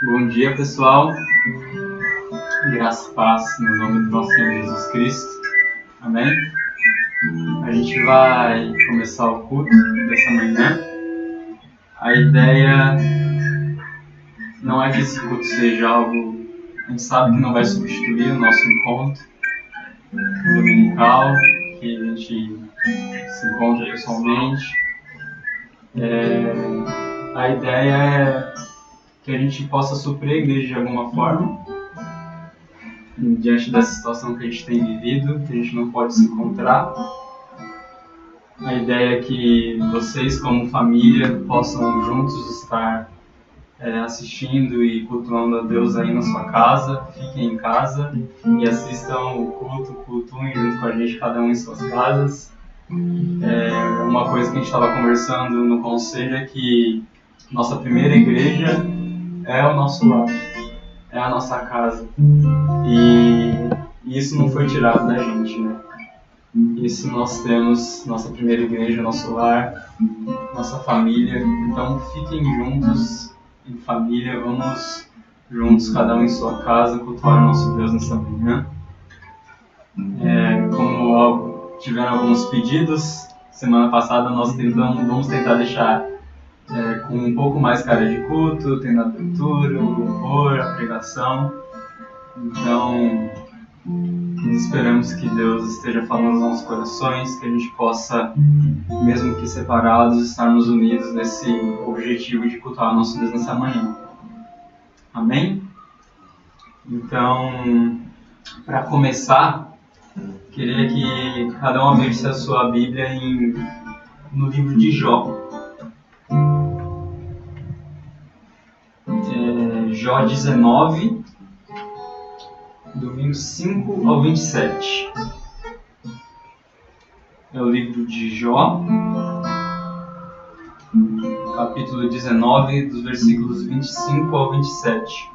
Bom dia, pessoal. Graça e paz no nome do nosso Senhor Jesus Cristo. Amém? A gente vai começar o culto dessa manhã. A ideia não é que esse culto seja algo, a gente sabe que não vai substituir o nosso encontro dominical, que a gente se encontra pessoalmente. A ideia é que a gente possa suprir a igreja de alguma forma, diante dessa situação que a gente tem vivido, que a gente não pode se encontrar. A ideia é que vocês, como família, possam juntos estar assistindo e cultuando a Deus aí na sua casa. Fiquem em casa e assistam o culto, cultuem junto com a gente, cada um em suas casas. Uma coisa que a gente estava conversando no conselho é que nossa primeira igreja é o nosso lar, é a nossa casa. E isso não foi tirado da gente, né? Isso nós temos, nossa primeira igreja, nosso lar, nossa família. Então fiquem juntos em família, vamos juntos, cada um em sua casa, cultuar o nosso Deus nessa manhã. Como tiveram alguns pedidos, semana passada nós vamos tentar deixar com um pouco mais cara de culto, tendo a abertura, o louvor, a pregação. Então, esperamos que Deus esteja falando nos nossos corações, que a gente possa, mesmo que separados, estarmos unidos nesse objetivo de cultuar o nosso Deus nessa manhã. Amém? Então, para começar, queria que cada um abrisse a sua Bíblia no livro de Jó. Jó 19, do 25 ao 27. É o livro de Jó, capítulo 19, dos versículos 25 ao 27.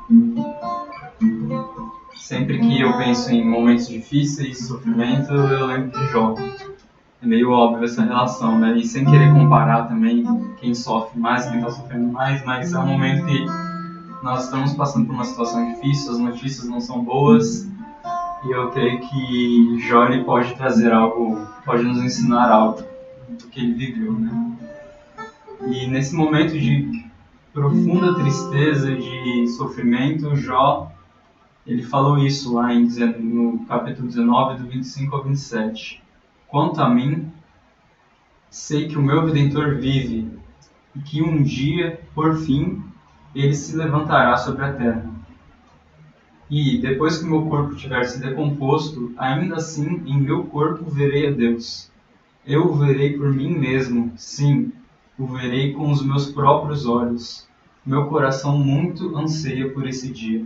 Sempre que eu penso em momentos difíceis, sofrimento, eu lembro de Jó. É meio óbvio essa relação, né? E sem querer comparar também quem sofre mais, quem está sofrendo mais, mas é um momento que nós estamos passando por uma situação difícil, as notícias não são boas, e eu creio que Jó pode trazer algo, pode nos ensinar algo do que ele viveu, né? E nesse momento de profunda tristeza, de sofrimento, Jó, ele falou isso lá no capítulo 19, do 25 ao 27. Quanto a mim, sei que o meu Redentor vive, e que um dia, por fim, ele se levantará sobre a terra. E, depois que meu corpo tiver se decomposto, ainda assim, em meu corpo verei a Deus. Eu o verei por mim mesmo, sim, o verei com os meus próprios olhos. Meu coração muito anseia por esse dia.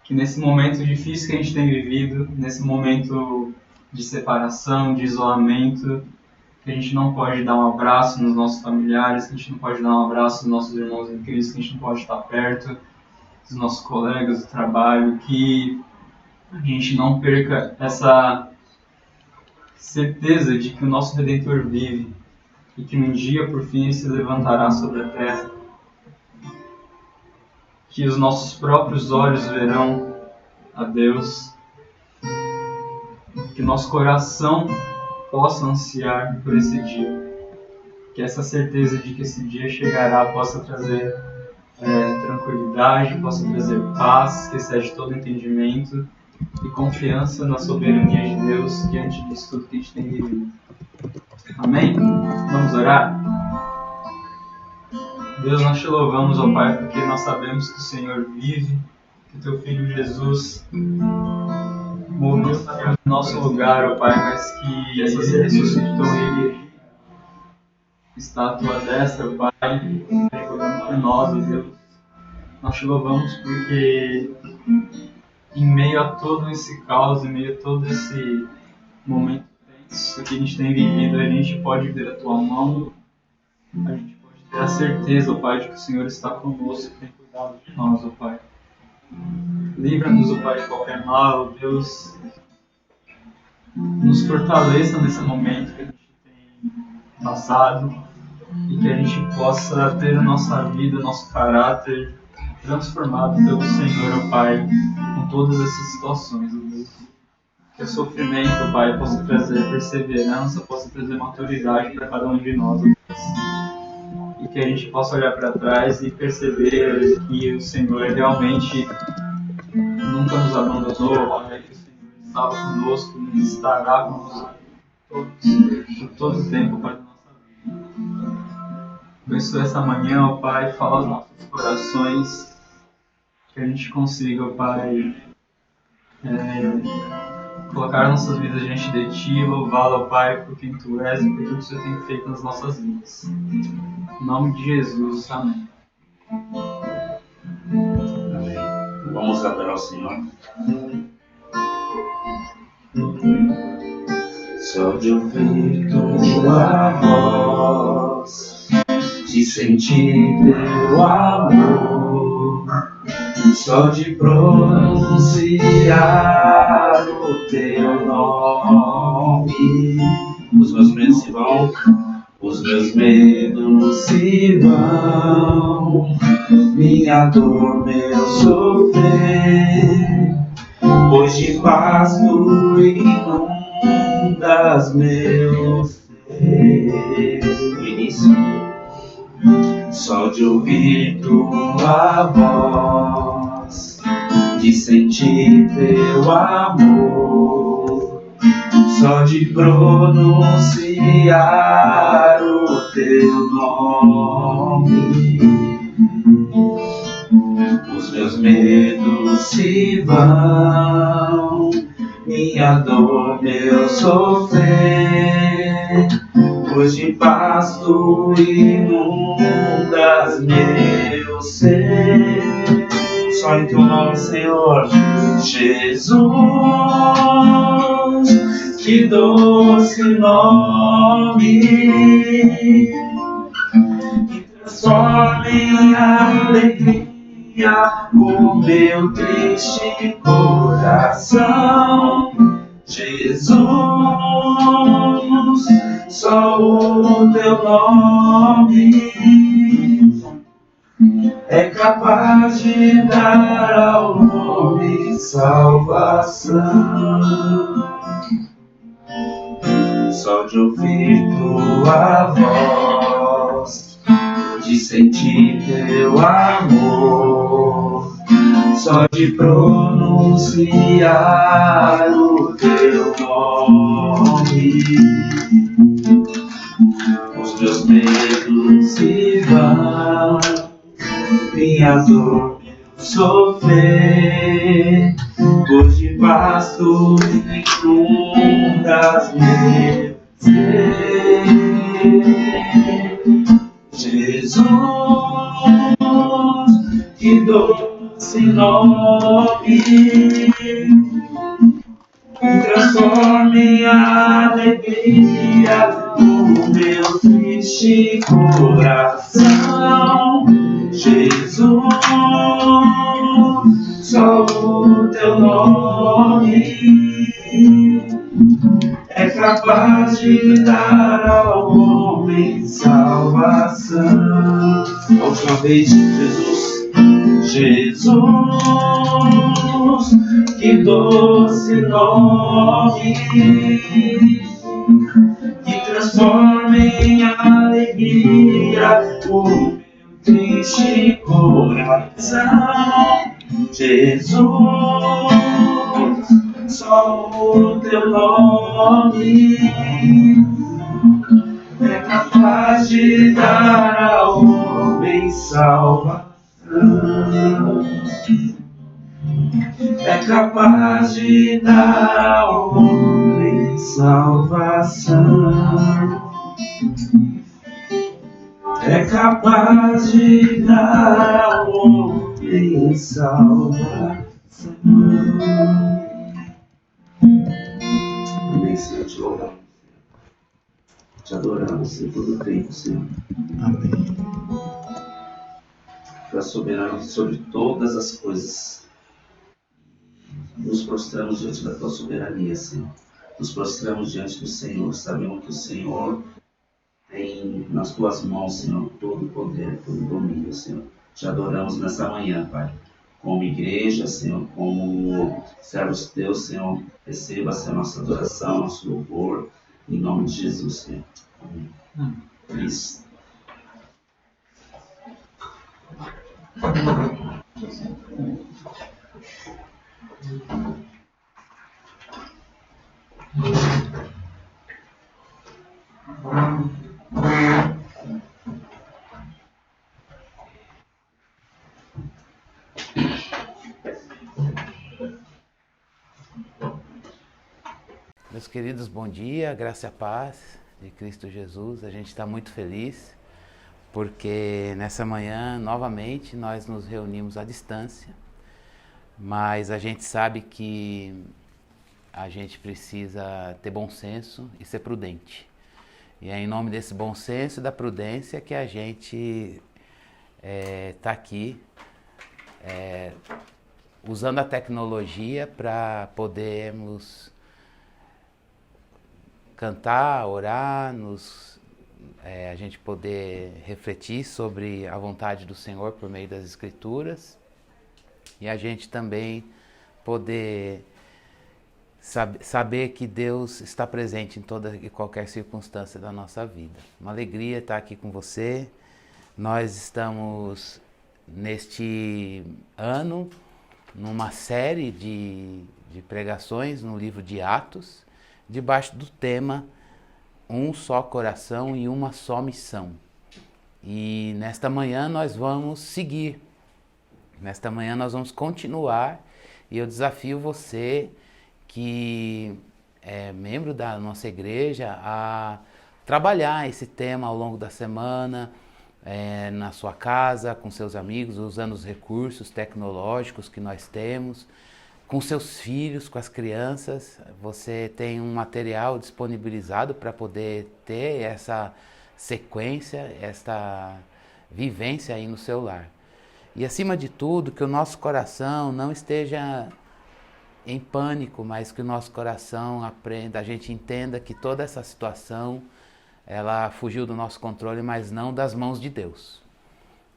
Que nesse momento difícil que a gente tem vivido, nesse momento de separação, de isolamento, que a gente não pode dar um abraço nos nossos familiares, que a gente não pode dar um abraço nos nossos irmãos em Cristo, que a gente não pode estar perto dos nossos colegas do trabalho, que a gente não perca essa certeza de que o nosso Redentor vive e que um dia, por fim, ele se levantará sobre a terra. Que os nossos próprios olhos verão a Deus, que nosso coração possa ansiar por esse dia, que essa certeza de que esse dia chegará possa trazer tranquilidade, possa trazer paz, que excede todo entendimento e confiança na soberania de Deus diante disso tudo que a gente tem vivido. Amém? Vamos orar? Deus, nós te louvamos, ó Pai, porque nós sabemos que o Senhor vive, que o Teu Filho Jesus morreu no nosso lugar, ó Pai, mas que Ele ressuscitou, Ele está à Tua destra, ó Pai, cuidando por nós, ó Deus. Nós te louvamos porque em meio a todo esse caos, em meio a todo esse momento tenso que a gente tem vivido, a gente pode ver a Tua mão, a gente pode ter a certeza, ó Pai, de que o Senhor está conosco, que tem cuidado de nós, ó Pai. Livra-nos, ó Pai, de qualquer mal, ó Deus. Nos fortaleça nesse momento que a gente tem passado e que a gente possa ter a nossa vida, nosso caráter transformado pelo Senhor, ó Pai, com todas essas situações, ó Deus. Que o sofrimento, Pai, possa trazer perseverança, possa trazer maturidade para cada um de nós, ó Deus. E que a gente possa olhar para trás e perceber que o Senhor realmente nunca nos abandonou, Pai, que o Senhor estava conosco e estará conosco por todo o tempo, Pai, da nossa vida. Abençoe essa manhã, ó Pai, fala aos nossos corações, que a gente consiga, ó Pai, colocar nossas vidas diante de Ti, louvá-lo, ó Pai, por quem Tu és e por tudo que o Senhor tem feito nas nossas vidas. Em nome de Jesus, amém. Amém. Vamos adorar o Senhor. Só de ouvir tua voz, de sentir teu amor, só de pronunciar o teu nome, os meus medos se vão, os meus medos se vão, minha dor, meu sofrer, pois de paz tu inundas meu ser. No início, só de ouvir tua voz, de sentir teu amor, só de pronunciar o teu nome, os meus medos se vão, minha dor, meu sofrer, pois de paz tu inundas meu ser. Só em teu nome, Senhor Jesus, que doce nome, que transforma em alegria o meu triste coração. Jesus, só o teu nome é capaz de dar ao homem salvação. Só de ouvir tua voz, de sentir teu amor, só de pronunciar o teu nome, os meus medos se vão, minha dor, meu sofrer, pois de paz tu inundas meu ser. Jesus, que doce nome, que transforma em alegria o meu triste coração. Jesus, só o teu nome é capaz de dar ao homem salvação. A última vez, Jesus, que doce nome, que transforma em alegria o meu triste coração. Jesus, só o teu nome é capaz de dar ao homem salvação. É capaz de dar ao homem salvação. É capaz de dar ao homem salvação. Amém, Senhor, te louvamos, te adoramos em todo o tempo, Senhor. Amém. Tu és soberano sobre todas as coisas. Nos prostramos diante da tua soberania, Senhor. Nos prostramos diante do Senhor. Sabemos que o Senhor tem nas tuas mãos, Senhor, todo o poder, todo o domínio, Senhor. te adoramos nessa manhã, Pai. Como igreja, Senhor, como servos teus, Senhor, receba, Senhor, nossa adoração, nosso louvor, em nome de Jesus, Senhor. Amém. Isso. Meus queridos, bom dia, graça e a paz de Cristo Jesus. A gente está muito feliz porque nessa manhã, novamente, nós nos reunimos à distância, mas a gente sabe que a gente precisa ter bom senso e ser prudente. E é em nome desse bom senso e da prudência que a gente está aqui usando a tecnologia para podermos cantar, orar, a gente poder refletir sobre a vontade do Senhor por meio das Escrituras e a gente também poder saber que Deus está presente em toda e qualquer circunstância da nossa vida. Uma alegria estar aqui com você. Nós estamos neste ano numa série de pregações no livro de Atos, debaixo do tema Um Só Coração e Uma Só Missão. E nesta manhã nós vamos seguir, nesta manhã nós vamos continuar, e eu desafio você que é membro da nossa igreja a trabalhar esse tema ao longo da semana, na sua casa, com seus amigos, usando os recursos tecnológicos que nós temos, com seus filhos, com as crianças. Você tem um material disponibilizado para poder ter essa sequência, essa vivência aí no seu lar. E acima de tudo, que o nosso coração não esteja em pânico, mas que o nosso coração aprenda, a gente entenda que toda essa situação, ela fugiu do nosso controle, mas não das mãos de Deus.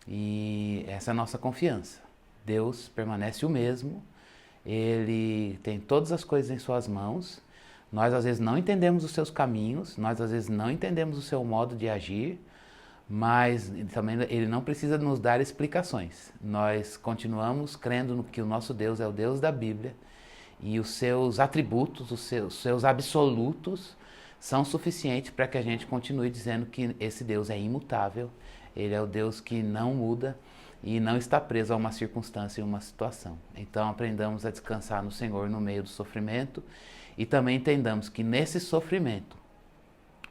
E essa é a nossa confiança. Deus permanece o mesmo. Ele tem todas as coisas em suas mãos. Nós às vezes não entendemos os seus caminhos, nós às vezes não entendemos o seu modo de agir, mas também ele não precisa nos dar explicações. Nós continuamos crendo no que o nosso Deus é o Deus da Bíblia e os seus atributos, os seus absolutos são suficientes para que a gente continue dizendo que esse Deus é imutável, ele é o Deus que não muda e não está preso a uma circunstância e uma situação. Então aprendamos a descansar no Senhor no meio do sofrimento e também entendamos que nesse sofrimento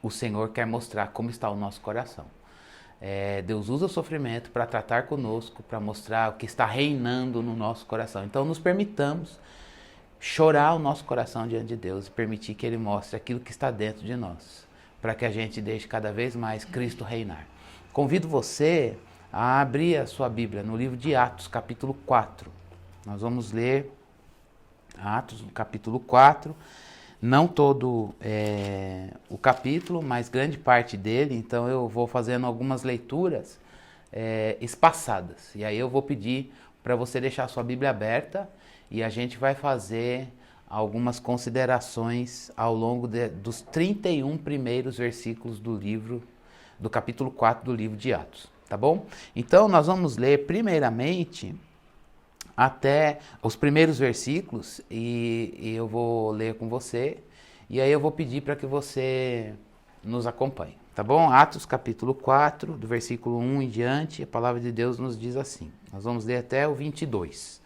o Senhor quer mostrar como está o nosso coração. Deus usa o sofrimento para tratar conosco, para mostrar o que está reinando no nosso coração. Então nos permitamos chorar o nosso coração diante de Deus e permitir que Ele mostre aquilo que está dentro de nós, para que a gente deixe cada vez mais Cristo reinar. Convido você a abrir a sua Bíblia no livro de Atos, capítulo 4. Nós vamos ler Atos, capítulo 4, não todo o capítulo, mas grande parte dele, então eu vou fazendo algumas leituras espaçadas. E aí eu vou pedir para você deixar a sua Bíblia aberta e a gente vai fazer algumas considerações ao longo dos 31 primeiros versículos do capítulo 4 do livro de Atos. Tá bom? Então nós vamos ler primeiramente até os primeiros versículos e eu vou ler com você e aí eu vou pedir para que você nos acompanhe. Tá bom? Atos capítulo 4, do versículo 1 em diante, a palavra de Deus nos diz assim. Nós vamos ler até o 22.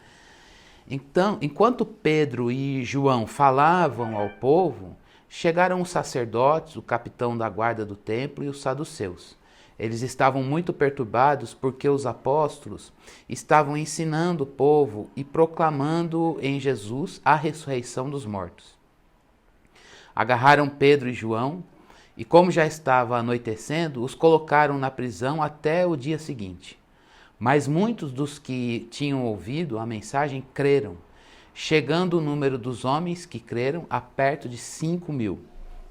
Então, enquanto Pedro e João falavam ao povo, chegaram os sacerdotes, o capitão da guarda do templo e os saduceus. Eles estavam muito perturbados porque os apóstolos estavam ensinando o povo e proclamando em Jesus a ressurreição dos mortos. Agarraram Pedro e João e, como já estava anoitecendo, os colocaram na prisão até o dia seguinte. Mas muitos dos que tinham ouvido a mensagem creram, chegando o número dos homens que creram a perto de 5.000.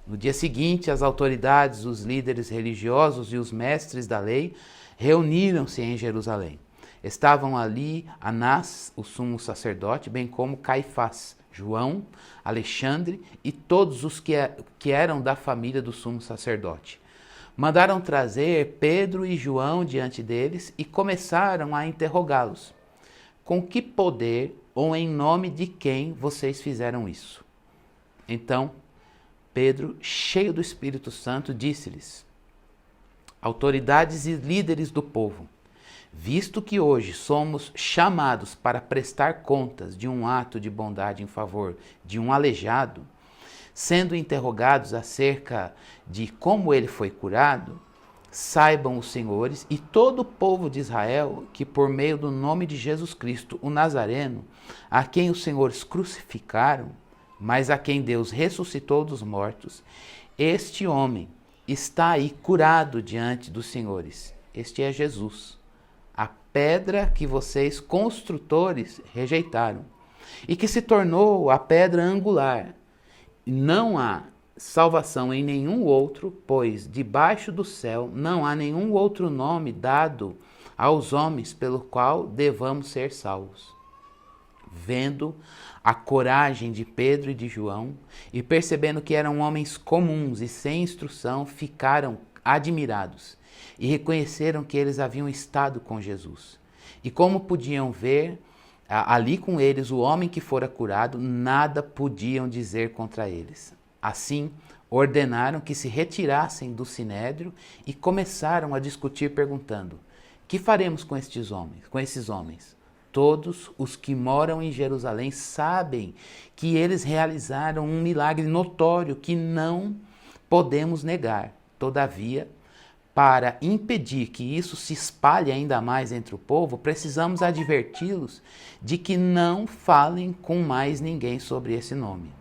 No dia seguinte, as autoridades, os líderes religiosos e os mestres da lei reuniram-se em Jerusalém. Estavam ali Anás, o sumo sacerdote, bem como Caifás, João, Alexandre e todos os que eram da família do sumo sacerdote. Mandaram trazer Pedro e João diante deles e começaram a interrogá-los. Com que poder ou em nome de quem vocês fizeram isso? Então, Pedro, cheio do Espírito Santo, disse-lhes: autoridades e líderes do povo, visto que hoje somos chamados para prestar contas de um ato de bondade em favor de um aleijado, sendo interrogados acerca de como ele foi curado, saibam os senhores e todo o povo de Israel que por meio do nome de Jesus Cristo, o Nazareno, a quem os senhores crucificaram, mas a quem Deus ressuscitou dos mortos, este homem está aí curado diante dos senhores. Este é Jesus, a pedra que vocês construtores rejeitaram e que se tornou a pedra angular. Não há salvação em nenhum outro, pois debaixo do céu não há nenhum outro nome dado aos homens pelo qual devamos ser salvos. Vendo a coragem de Pedro e de João e percebendo que eram homens comuns e sem instrução, ficaram admirados e reconheceram que eles haviam estado com Jesus. E como podiam ver ali com eles o homem que fora curado, nada podiam dizer contra eles. Assim, ordenaram que se retirassem do sinédrio e começaram a discutir perguntando: que faremos com esses homens? Todos os que moram em Jerusalém sabem que eles realizaram um milagre notório que não podemos negar. Todavia, para impedir que isso se espalhe ainda mais entre o povo, precisamos adverti-los de que não falem com mais ninguém sobre esse nome.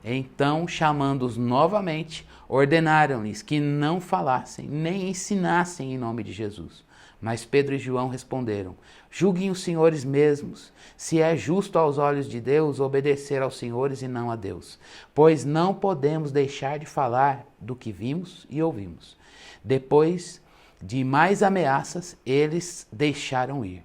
Então, chamando-os novamente, ordenaram-lhes que não falassem, nem ensinassem em nome de Jesus. Mas Pedro e João responderam: julguem os senhores mesmos, se é justo aos olhos de Deus obedecer aos senhores e não a Deus. Pois não podemos deixar de falar do que vimos e ouvimos. Depois de mais ameaças, eles deixaram ir.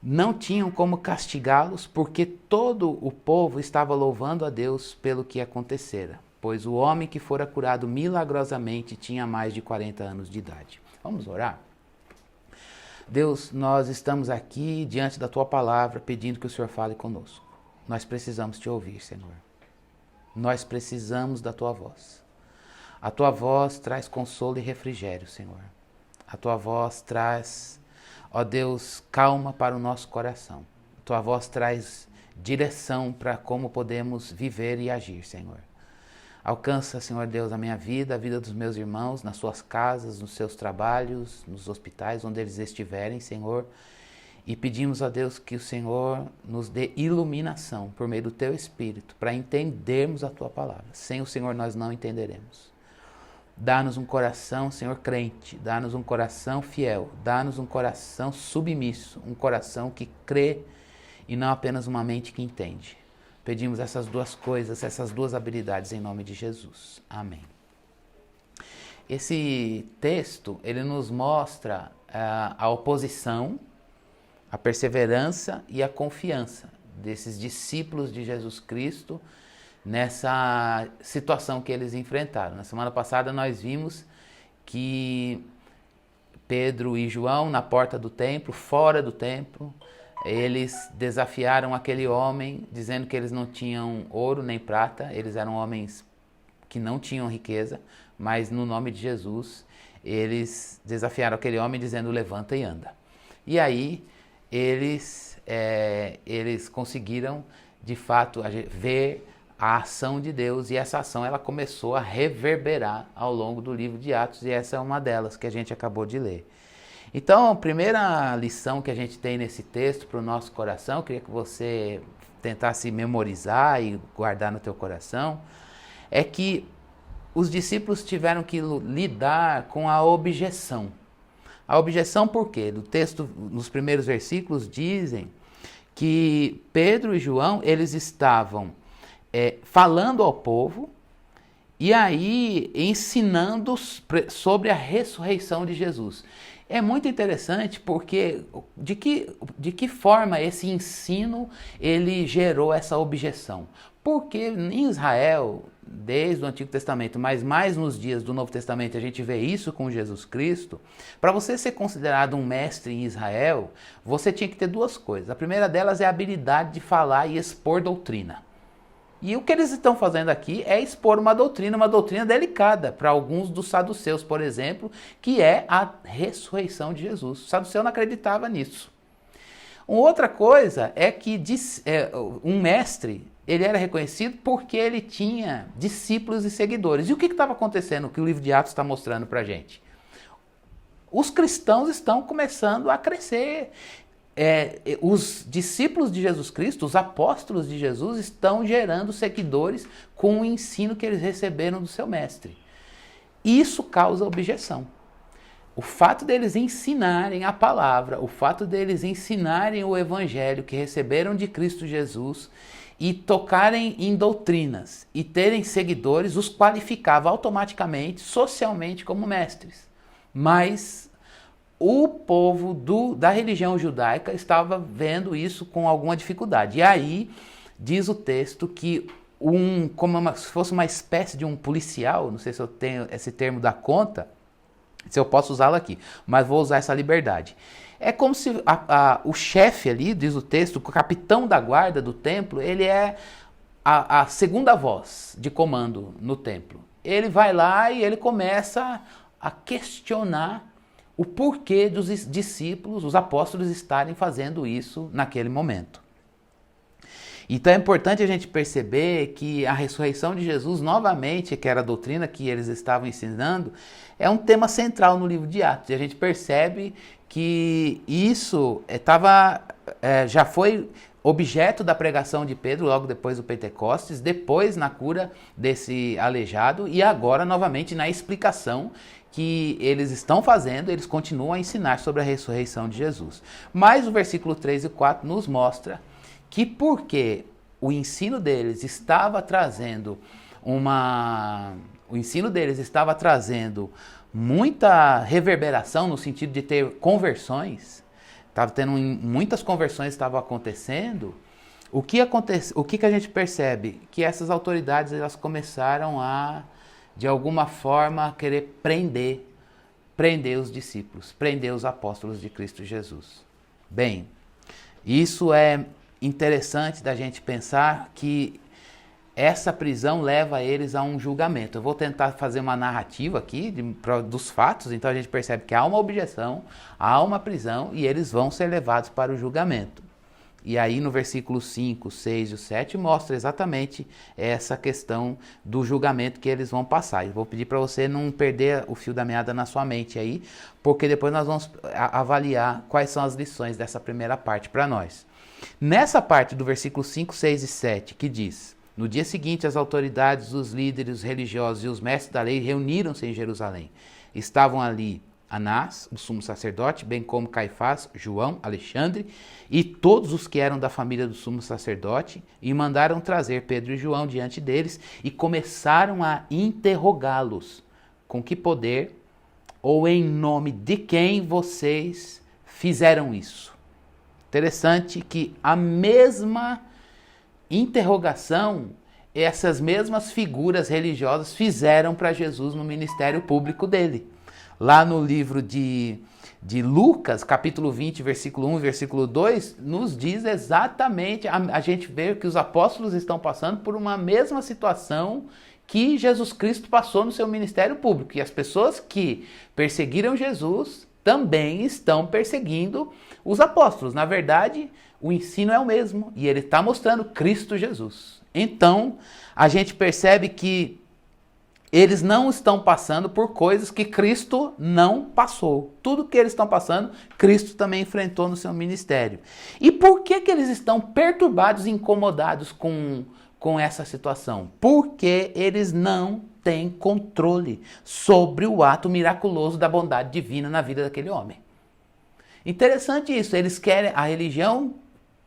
Não tinham como castigá-los, porque todo o povo estava louvando a Deus pelo que acontecera, pois o homem que fora curado milagrosamente tinha mais de 40 anos de idade. Vamos orar? Deus, nós estamos aqui diante da Tua palavra, pedindo que o Senhor fale conosco. Nós precisamos Te ouvir, Senhor. Nós precisamos da Tua voz. A Tua voz traz consolo e refrigério, Senhor. A Tua voz traz, ó Deus, calma para o nosso coração. A Tua voz traz direção para como podemos viver e agir, Senhor. Alcança, Senhor Deus, a minha vida, a vida dos meus irmãos, nas suas casas, nos seus trabalhos, nos hospitais, onde eles estiverem, Senhor. E pedimos a Deus que o Senhor nos dê iluminação por meio do Teu Espírito, para entendermos a Tua palavra. Sem o Senhor nós não entenderemos. Dá-nos um coração, Senhor, crente, dá-nos um coração fiel, dá-nos um coração submisso, um coração que crê e não apenas uma mente que entende. Pedimos essas duas coisas, essas duas habilidades em nome de Jesus. Amém. Esse texto, ele nos mostra a oposição, a perseverança e a confiança desses discípulos de Jesus Cristo nessa situação que eles enfrentaram. Na semana passada nós vimos que Pedro e João, na porta do templo, fora do templo, eles desafiaram aquele homem, dizendo que eles não tinham ouro nem prata, eles eram homens que não tinham riqueza, mas no nome de Jesus, eles desafiaram aquele homem dizendo: levanta e anda. E aí, eles conseguiram, de fato, ver a ação de Deus, e essa ação ela começou a reverberar ao longo do livro de Atos, e essa é uma delas que a gente acabou de ler. Então, a primeira lição que a gente tem nesse texto para o nosso coração, eu queria que você tentasse memorizar e guardar no teu coração, é que os discípulos tiveram que lidar com a objeção. A objeção por quê? No texto, nos primeiros versículos, dizem que Pedro e João, eles estavam falando ao povo e aí ensinando sobre a ressurreição de Jesus. É muito interessante porque de que forma esse ensino ele gerou essa objeção? Porque em Israel, desde o Antigo Testamento, mas mais nos dias do Novo Testamento, a gente vê isso com Jesus Cristo. Para você ser considerado um mestre em Israel, você tinha que ter duas coisas. A primeira delas é a habilidade de falar e expor doutrina. E o que eles estão fazendo aqui é expor uma doutrina delicada para alguns dos saduceus, por exemplo, que é a ressurreição de Jesus. O saduceu não acreditava nisso. Uma outra coisa é que um mestre, ele era reconhecido porque ele tinha discípulos e seguidores. E o que estava acontecendo, que o livro de Atos está mostrando para a gente? Os cristãos estão começando a crescer. Os discípulos de Jesus Cristo, os apóstolos de Jesus, estão gerando seguidores com o ensino que eles receberam do seu mestre. Isso causa objeção. O fato deles ensinarem a palavra, o fato deles ensinarem o evangelho que receberam de Cristo Jesus e tocarem em doutrinas e terem seguidores, os qualificava automaticamente, socialmente, como mestres. Mas o povo da religião judaica estava vendo isso com alguma dificuldade. E aí diz o texto que se fosse uma espécie de um policial, não sei se eu tenho esse termo da conta, se eu posso usá-lo aqui, mas vou usar essa liberdade. É como se o chefe ali, diz o texto, o capitão da guarda do templo, ele é a segunda voz de comando no templo. Ele vai lá e ele começa a questionar o porquê dos discípulos, os apóstolos, estarem fazendo isso naquele momento. Então é importante a gente perceber que a ressurreição de Jesus, novamente, que era a doutrina que eles estavam ensinando, é um tema central no livro de Atos. E a gente percebe que isso já foi objeto da pregação de Pedro logo depois do Pentecostes, depois na cura desse aleijado e agora novamente na explicação que eles estão fazendo, eles continuam a ensinar sobre a ressurreição de Jesus. Mas o versículo 3 e 4 nos mostra que porque o ensino deles estava trazendo muita reverberação no sentido de ter conversões, estava tendo muitas conversões estavam acontecendo. O que a gente percebe? Que essas autoridades elas começaram a, de alguma forma, querer prender os discípulos, prender os apóstolos de Cristo Jesus. Bem, isso é interessante da gente pensar que essa prisão leva eles a um julgamento. Eu vou tentar fazer uma narrativa aqui dos fatos, então a gente percebe que há uma objeção, há uma prisão e eles vão ser levados para o julgamento. E aí no versículo 5, 6 e 7 mostra exatamente essa questão do julgamento que eles vão passar. Eu vou pedir para você não perder o fio da meada na sua mente aí, porque depois nós vamos avaliar quais são as lições dessa primeira parte para nós. Nessa parte do versículo 5, 6 e 7, que diz: no dia seguinte as autoridades, os líderes religiosos e os mestres da lei reuniram-se em Jerusalém. Estavam ali Anás, o sumo sacerdote, bem como Caifás, João, Alexandre e todos os que eram da família do sumo sacerdote, e mandaram trazer Pedro e João diante deles e começaram a interrogá-los. Com que poder ou em nome de quem vocês fizeram isso? Interessante que a mesma interrogação essas mesmas figuras religiosas fizeram para Jesus no ministério público dele. Lá no livro de Lucas, capítulo 20, versículo 1 e versículo 2, nos diz exatamente, a gente vê que os apóstolos estão passando por uma mesma situação que Jesus Cristo passou no seu ministério público. E as pessoas que perseguiram Jesus também estão perseguindo os apóstolos. Na verdade, o ensino é o mesmo e ele está mostrando Cristo Jesus. Então, a gente percebe que eles não estão passando por coisas que Cristo não passou. Tudo que eles estão passando, Cristo também enfrentou no seu ministério. E por que eles estão perturbados e incomodados com essa situação? Porque eles não têm controle sobre o ato miraculoso da bondade divina na vida daquele homem. Interessante isso, eles querem, a religião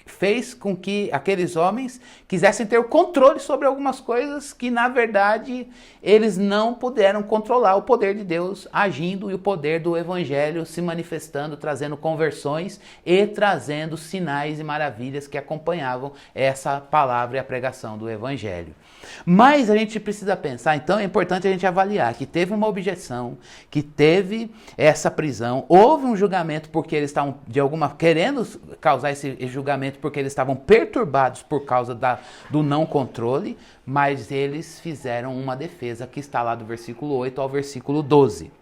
fez com que aqueles homens quisessem ter o controle sobre algumas coisas que, na verdade, eles não puderam controlar o poder de Deus agindo e o poder do Evangelho se manifestando, trazendo conversões e trazendo sinais e maravilhas que acompanhavam essa palavra e a pregação do Evangelho. Mas a gente precisa pensar, então é importante a gente avaliar que teve uma objeção, que teve essa prisão, houve um julgamento porque eles estavam querendo causar esse julgamento porque eles estavam perturbados por causa do não controle, mas eles fizeram uma defesa que está lá do versículo 8 ao versículo 12.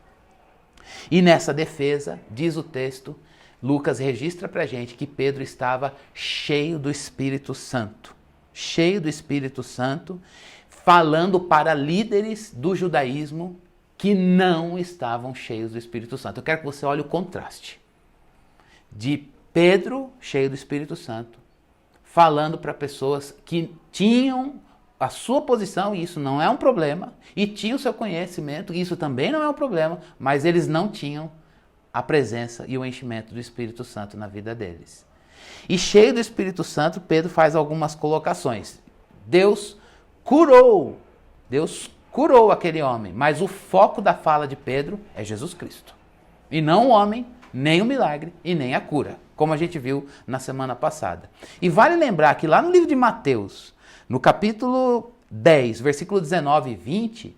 E nessa defesa, diz o texto, Lucas registra pra gente que Pedro estava cheio do Espírito Santo. Cheio do Espírito Santo, falando para líderes do judaísmo que não estavam cheios do Espírito Santo. Eu quero que você olhe o contraste de Pedro, cheio do Espírito Santo, falando para pessoas que tinham a sua posição, e isso não é um problema, e tinham o seu conhecimento, e isso também não é um problema, mas eles não tinham a presença e o enchimento do Espírito Santo na vida deles. E cheio do Espírito Santo, Pedro faz algumas colocações. Deus curou aquele homem, mas o foco da fala de Pedro é Jesus Cristo. E não o homem, nem o milagre e nem a cura, como a gente viu na semana passada. E vale lembrar que lá no livro de Mateus, no capítulo 10, versículo 19 e 20,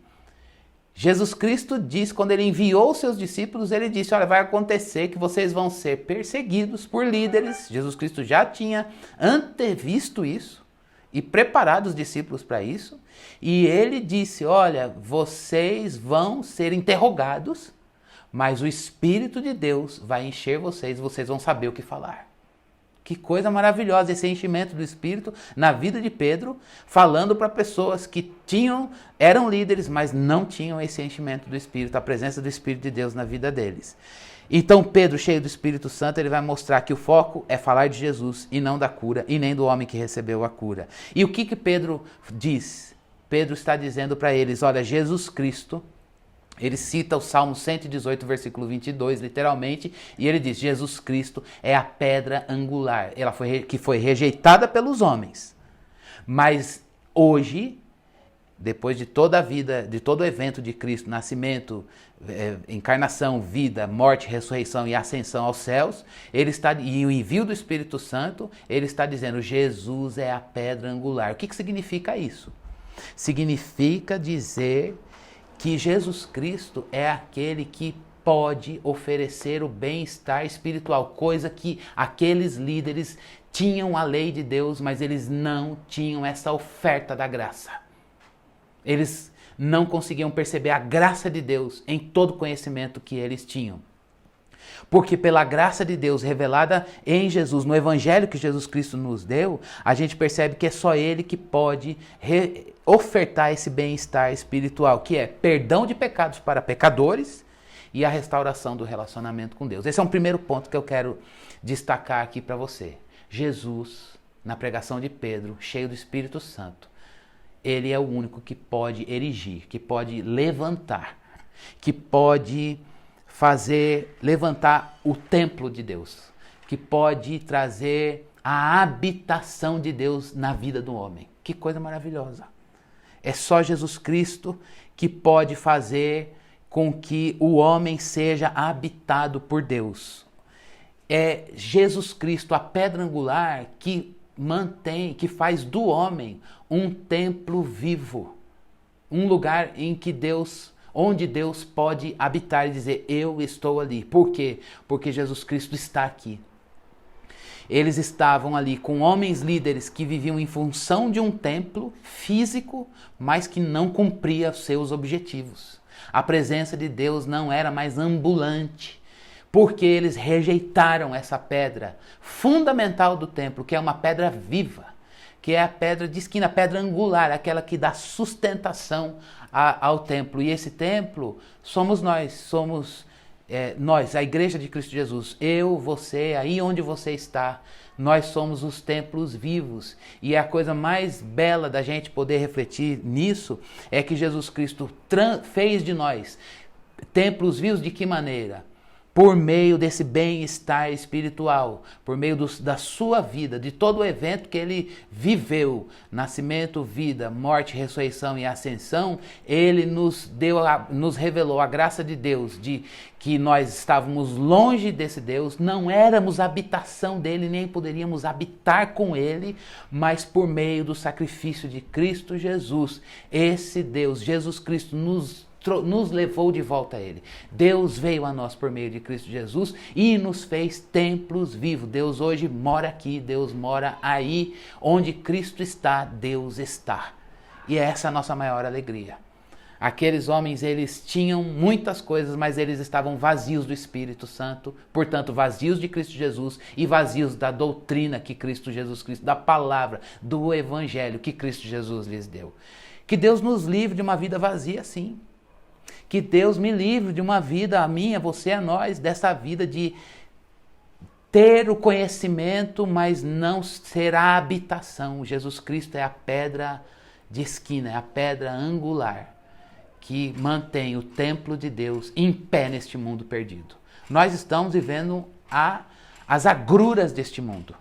Jesus Cristo diz, quando ele enviou os seus discípulos, ele disse, olha, vai acontecer que vocês vão ser perseguidos por líderes. Jesus Cristo já tinha antevisto isso e preparado os discípulos para isso. E ele disse, olha, vocês vão ser interrogados, mas o Espírito de Deus vai encher vocês e vocês vão saber o que falar. Que coisa maravilhosa esse enchimento do Espírito na vida de Pedro, falando para pessoas que eram líderes, mas não tinham esse enchimento do Espírito, a presença do Espírito de Deus na vida deles. Então Pedro, cheio do Espírito Santo, ele vai mostrar que o foco é falar de Jesus e não da cura, e nem do homem que recebeu a cura. E o que Pedro diz? Pedro está dizendo para eles, olha, Jesus Cristo, ele cita o Salmo 118, versículo 22, literalmente, e ele diz, Jesus Cristo é a pedra angular, que foi rejeitada pelos homens. Mas hoje, depois de toda a vida, de todo o evento de Cristo, nascimento, encarnação, vida, morte, ressurreição e ascensão aos céus, e o envio do Espírito Santo, ele está dizendo, Jesus é a pedra angular. O que significa isso? Significa dizer que Jesus Cristo é aquele que pode oferecer o bem-estar espiritual, coisa que aqueles líderes tinham a lei de Deus, mas eles não tinham essa oferta da graça. Eles não conseguiam perceber a graça de Deus em todo o conhecimento que eles tinham. Porque pela graça de Deus revelada em Jesus, no Evangelho que Jesus Cristo nos deu, a gente percebe que é só Ele que pode ofertar esse bem-estar espiritual, que é perdão de pecados para pecadores e a restauração do relacionamento com Deus. Esse é um primeiro ponto que eu quero destacar aqui para você. Jesus, na pregação de Pedro, cheio do Espírito Santo, Ele é o único que pode erigir, que pode levantar, que pode levantar o templo de Deus, que pode trazer a habitação de Deus na vida do homem. Que coisa maravilhosa! É só Jesus Cristo que pode fazer com que o homem seja habitado por Deus. É Jesus Cristo, a pedra angular, que faz do homem um templo vivo, um lugar onde Deus pode habitar e dizer, eu estou ali. Por quê? Porque Jesus Cristo está aqui. Eles estavam ali com homens líderes que viviam em função de um templo físico, mas que não cumpria os seus objetivos. A presença de Deus não era mais ambulante, porque eles rejeitaram essa pedra fundamental do templo, que é uma pedra viva, que é a pedra de esquina, a pedra angular, aquela que dá sustentação ao templo. E esse templo somos nós, nós, a Igreja de Cristo Jesus, eu, você, aí onde você está, nós somos os templos vivos. E a coisa mais bela da gente poder refletir nisso é que Jesus Cristo fez de nós templos vivos de que maneira? por meio desse bem-estar espiritual, por meio da sua vida, de todo o evento que ele viveu, nascimento, vida, morte, ressurreição e ascensão, ele nos revelou a graça de Deus, de que nós estávamos longe desse Deus, não éramos habitação dele, nem poderíamos habitar com ele, mas por meio do sacrifício de Cristo Jesus, esse Deus, Jesus Cristo, nos levou de volta a ele. Deus veio a nós por meio de Cristo Jesus e nos fez templos vivos. Deus hoje mora aqui, Deus mora aí. Onde Cristo está, Deus está. E essa é a nossa maior alegria. Aqueles homens, eles tinham muitas coisas, mas eles estavam vazios do Espírito Santo, portanto vazios de Cristo Jesus e vazios da doutrina que Cristo Jesus Cristo, da palavra, do Evangelho que Cristo Jesus lhes deu. Que Deus nos livre de uma vida vazia, sim. Que Deus me livre de uma vida, a minha, você, a nós, dessa vida de ter o conhecimento, mas não ser a habitação. Jesus Cristo é a pedra de esquina, é a pedra angular que mantém o templo de Deus em pé neste mundo perdido. Nós estamos vivendo as agruras deste mundo.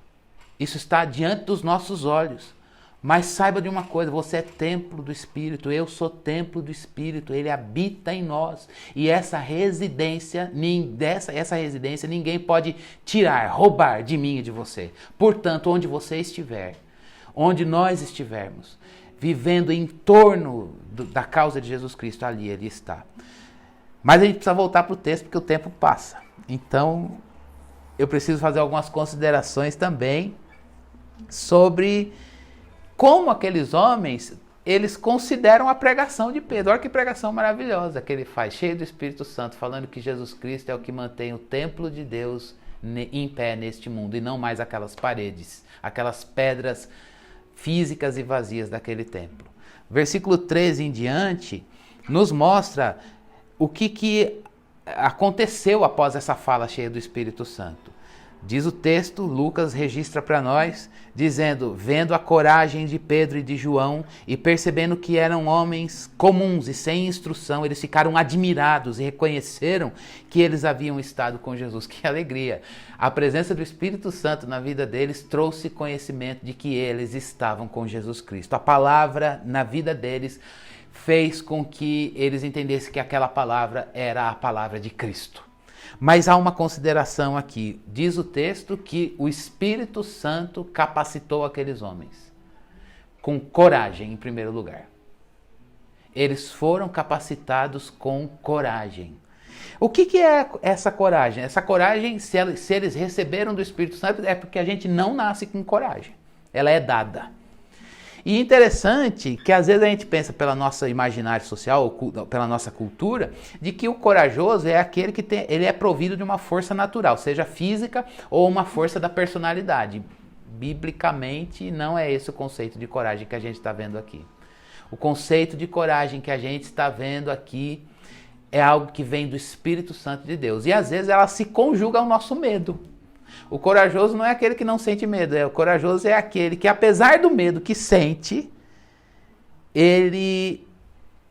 Isso está diante dos nossos olhos. Mas saiba de uma coisa, você é templo do Espírito, eu sou templo do Espírito, ele habita em nós. E essa residência ninguém pode tirar, roubar de mim e de você. Portanto, onde você estiver, onde nós estivermos, vivendo em torno da causa de Jesus Cristo, ali ele está. Mas a gente precisa voltar para o texto porque o tempo passa. Então, eu preciso fazer algumas considerações também sobre como aqueles homens, eles consideram a pregação de Pedro. Olha que pregação maravilhosa que ele faz, cheio do Espírito Santo, falando que Jesus Cristo é o que mantém o templo de Deus em pé neste mundo, e não mais aquelas paredes, aquelas pedras físicas e vazias daquele templo. Versículo 13 em diante nos mostra o que aconteceu após essa fala cheia do Espírito Santo. Diz o texto, Lucas registra para nós, dizendo: vendo a coragem de Pedro e de João e percebendo que eram homens comuns e sem instrução, eles ficaram admirados e reconheceram que eles haviam estado com Jesus. Que alegria! A presença do Espírito Santo na vida deles trouxe conhecimento de que eles estavam com Jesus Cristo. A palavra na vida deles fez com que eles entendessem que aquela palavra era a palavra de Cristo. Mas há uma consideração aqui. Diz o texto que o Espírito Santo capacitou aqueles homens com coragem, em primeiro lugar. Eles foram capacitados com coragem. O que é essa coragem? Essa coragem, se eles receberam do Espírito Santo, é porque a gente não nasce com coragem. Ela é dada. E interessante que às vezes a gente pensa pela nossa imaginário social, pela nossa cultura, de que o corajoso é aquele que ele é provido de uma força natural, seja física ou uma força da personalidade. Biblicamente não é esse o conceito de coragem que a gente está vendo aqui. O conceito de coragem que a gente está vendo aqui é algo que vem do Espírito Santo de Deus. E às vezes ela se conjuga ao nosso medo. O corajoso não é aquele que não sente medo, o corajoso é aquele que, apesar do medo que sente, ele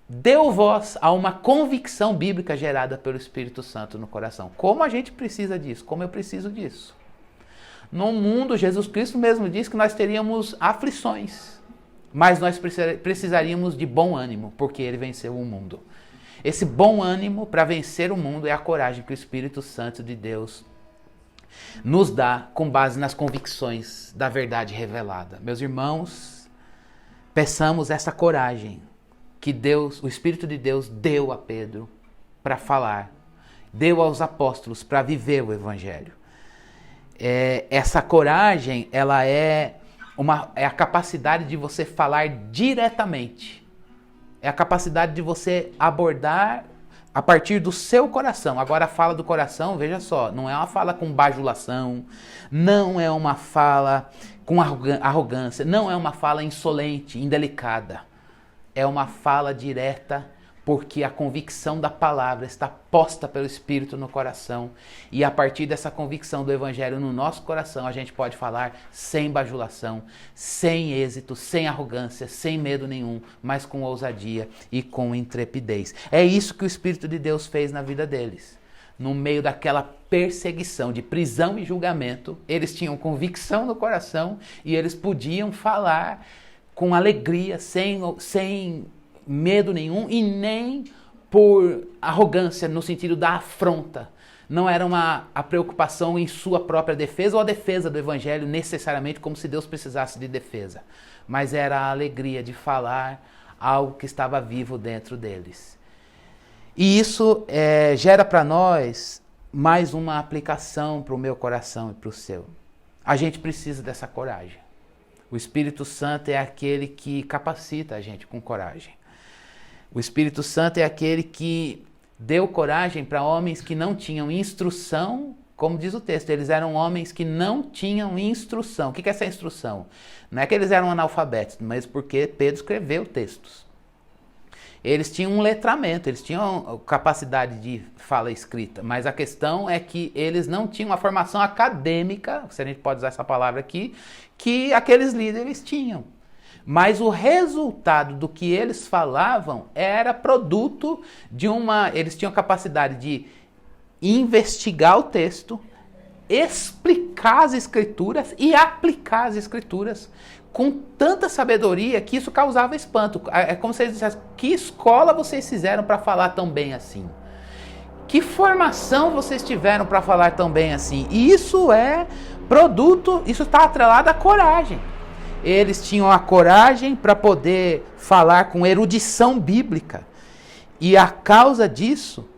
deu voz a uma convicção bíblica gerada pelo Espírito Santo no coração. Como a gente precisa disso? Como eu preciso disso? No mundo, Jesus Cristo mesmo disse que nós teríamos aflições, mas nós precisaríamos de bom ânimo, porque ele venceu o mundo. Esse bom ânimo para vencer o mundo é a coragem que o Espírito Santo de Deus nos dá com base nas convicções da verdade revelada. Meus irmãos, peçamos essa coragem que Deus, o Espírito de Deus, deu a Pedro para falar, deu aos apóstolos para viver o Evangelho. Essa coragem, ela é a capacidade de você falar diretamente. É a capacidade de você abordar a partir do seu coração. Agora a fala do coração, veja só, não é uma fala com bajulação, não é uma fala com arrogância, não é uma fala insolente, indelicada. É uma fala direta, porque a convicção da palavra está posta pelo Espírito no coração. E a partir dessa convicção do Evangelho no nosso coração, a gente pode falar sem bajulação, sem êxito, sem arrogância, sem medo nenhum, mas com ousadia e com intrepidez. É isso que o Espírito de Deus fez na vida deles. no meio daquela perseguição de prisão e julgamento, eles tinham convicção no coração e eles podiam falar com alegria, sem medo nenhum e nem por arrogância, no sentido da afronta. Não era a preocupação em sua própria defesa ou a defesa do evangelho necessariamente como se Deus precisasse de defesa, mas era a alegria de falar algo que estava vivo dentro deles. E isso gera para nós mais uma aplicação para o meu coração e para o seu. A gente precisa dessa coragem. O Espírito Santo é aquele que capacita a gente com coragem. O Espírito Santo é aquele que deu coragem para homens que não tinham instrução, como diz o texto, eles eram homens que não tinham instrução. O que é essa instrução? Não é que eles eram analfabetos, mas porque Pedro escreveu textos. Eles tinham um letramento, eles tinham capacidade de fala escrita, mas a questão é que eles não tinham a formação acadêmica, se a gente pode usar essa palavra aqui, que aqueles líderes tinham. Mas o resultado do que eles falavam era produto de eles tinham capacidade de investigar o texto, explicar as escrituras e aplicar as escrituras com tanta sabedoria que isso causava espanto. É como se eles dissessem: que escola vocês fizeram para falar tão bem assim? Que formação vocês tiveram para falar tão bem assim? E isso é produto, isso está atrelado à coragem. Eles tinham a coragem para poder falar com erudição bíblica. E a causa disso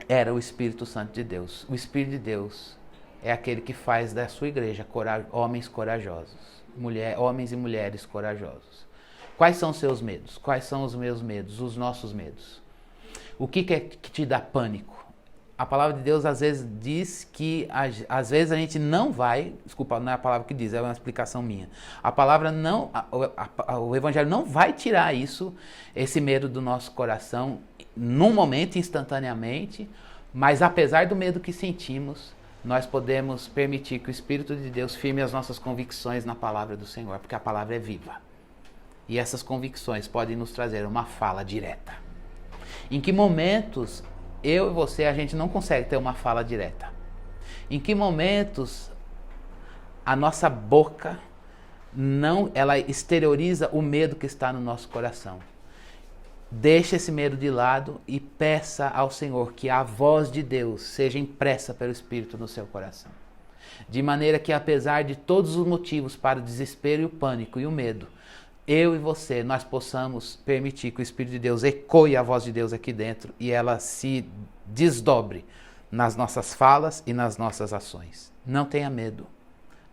era o Espírito Santo de Deus. O Espírito de Deus é aquele que faz da sua igreja homens corajosos. Homens e mulheres corajosos. Quais são os seus medos? Quais são os meus medos? Os nossos medos? O que é que te dá pânico? A palavra de Deus às vezes diz que às vezes a gente não vai, desculpa, não é a palavra que diz, é uma explicação minha. A palavra não, o evangelho não vai tirar esse medo do nosso coração num momento, instantaneamente, mas apesar do medo que sentimos, nós podemos permitir que o Espírito de Deus firme as nossas convicções na palavra do Senhor, porque a palavra é viva. E essas convicções podem nos trazer uma fala direta. Em que momentos eu e você, a gente não consegue ter uma fala direta? Em que momentos a nossa boca ela exterioriza o medo que está no nosso coração? Deixe esse medo de lado e peça ao Senhor que a voz de Deus seja impressa pelo Espírito no seu coração. De maneira que, apesar de todos os motivos para o desespero e o pânico e o medo, eu e você, nós possamos permitir que o Espírito de Deus ecoe a voz de Deus aqui dentro e ela se desdobre nas nossas falas e nas nossas ações. Não tenha medo.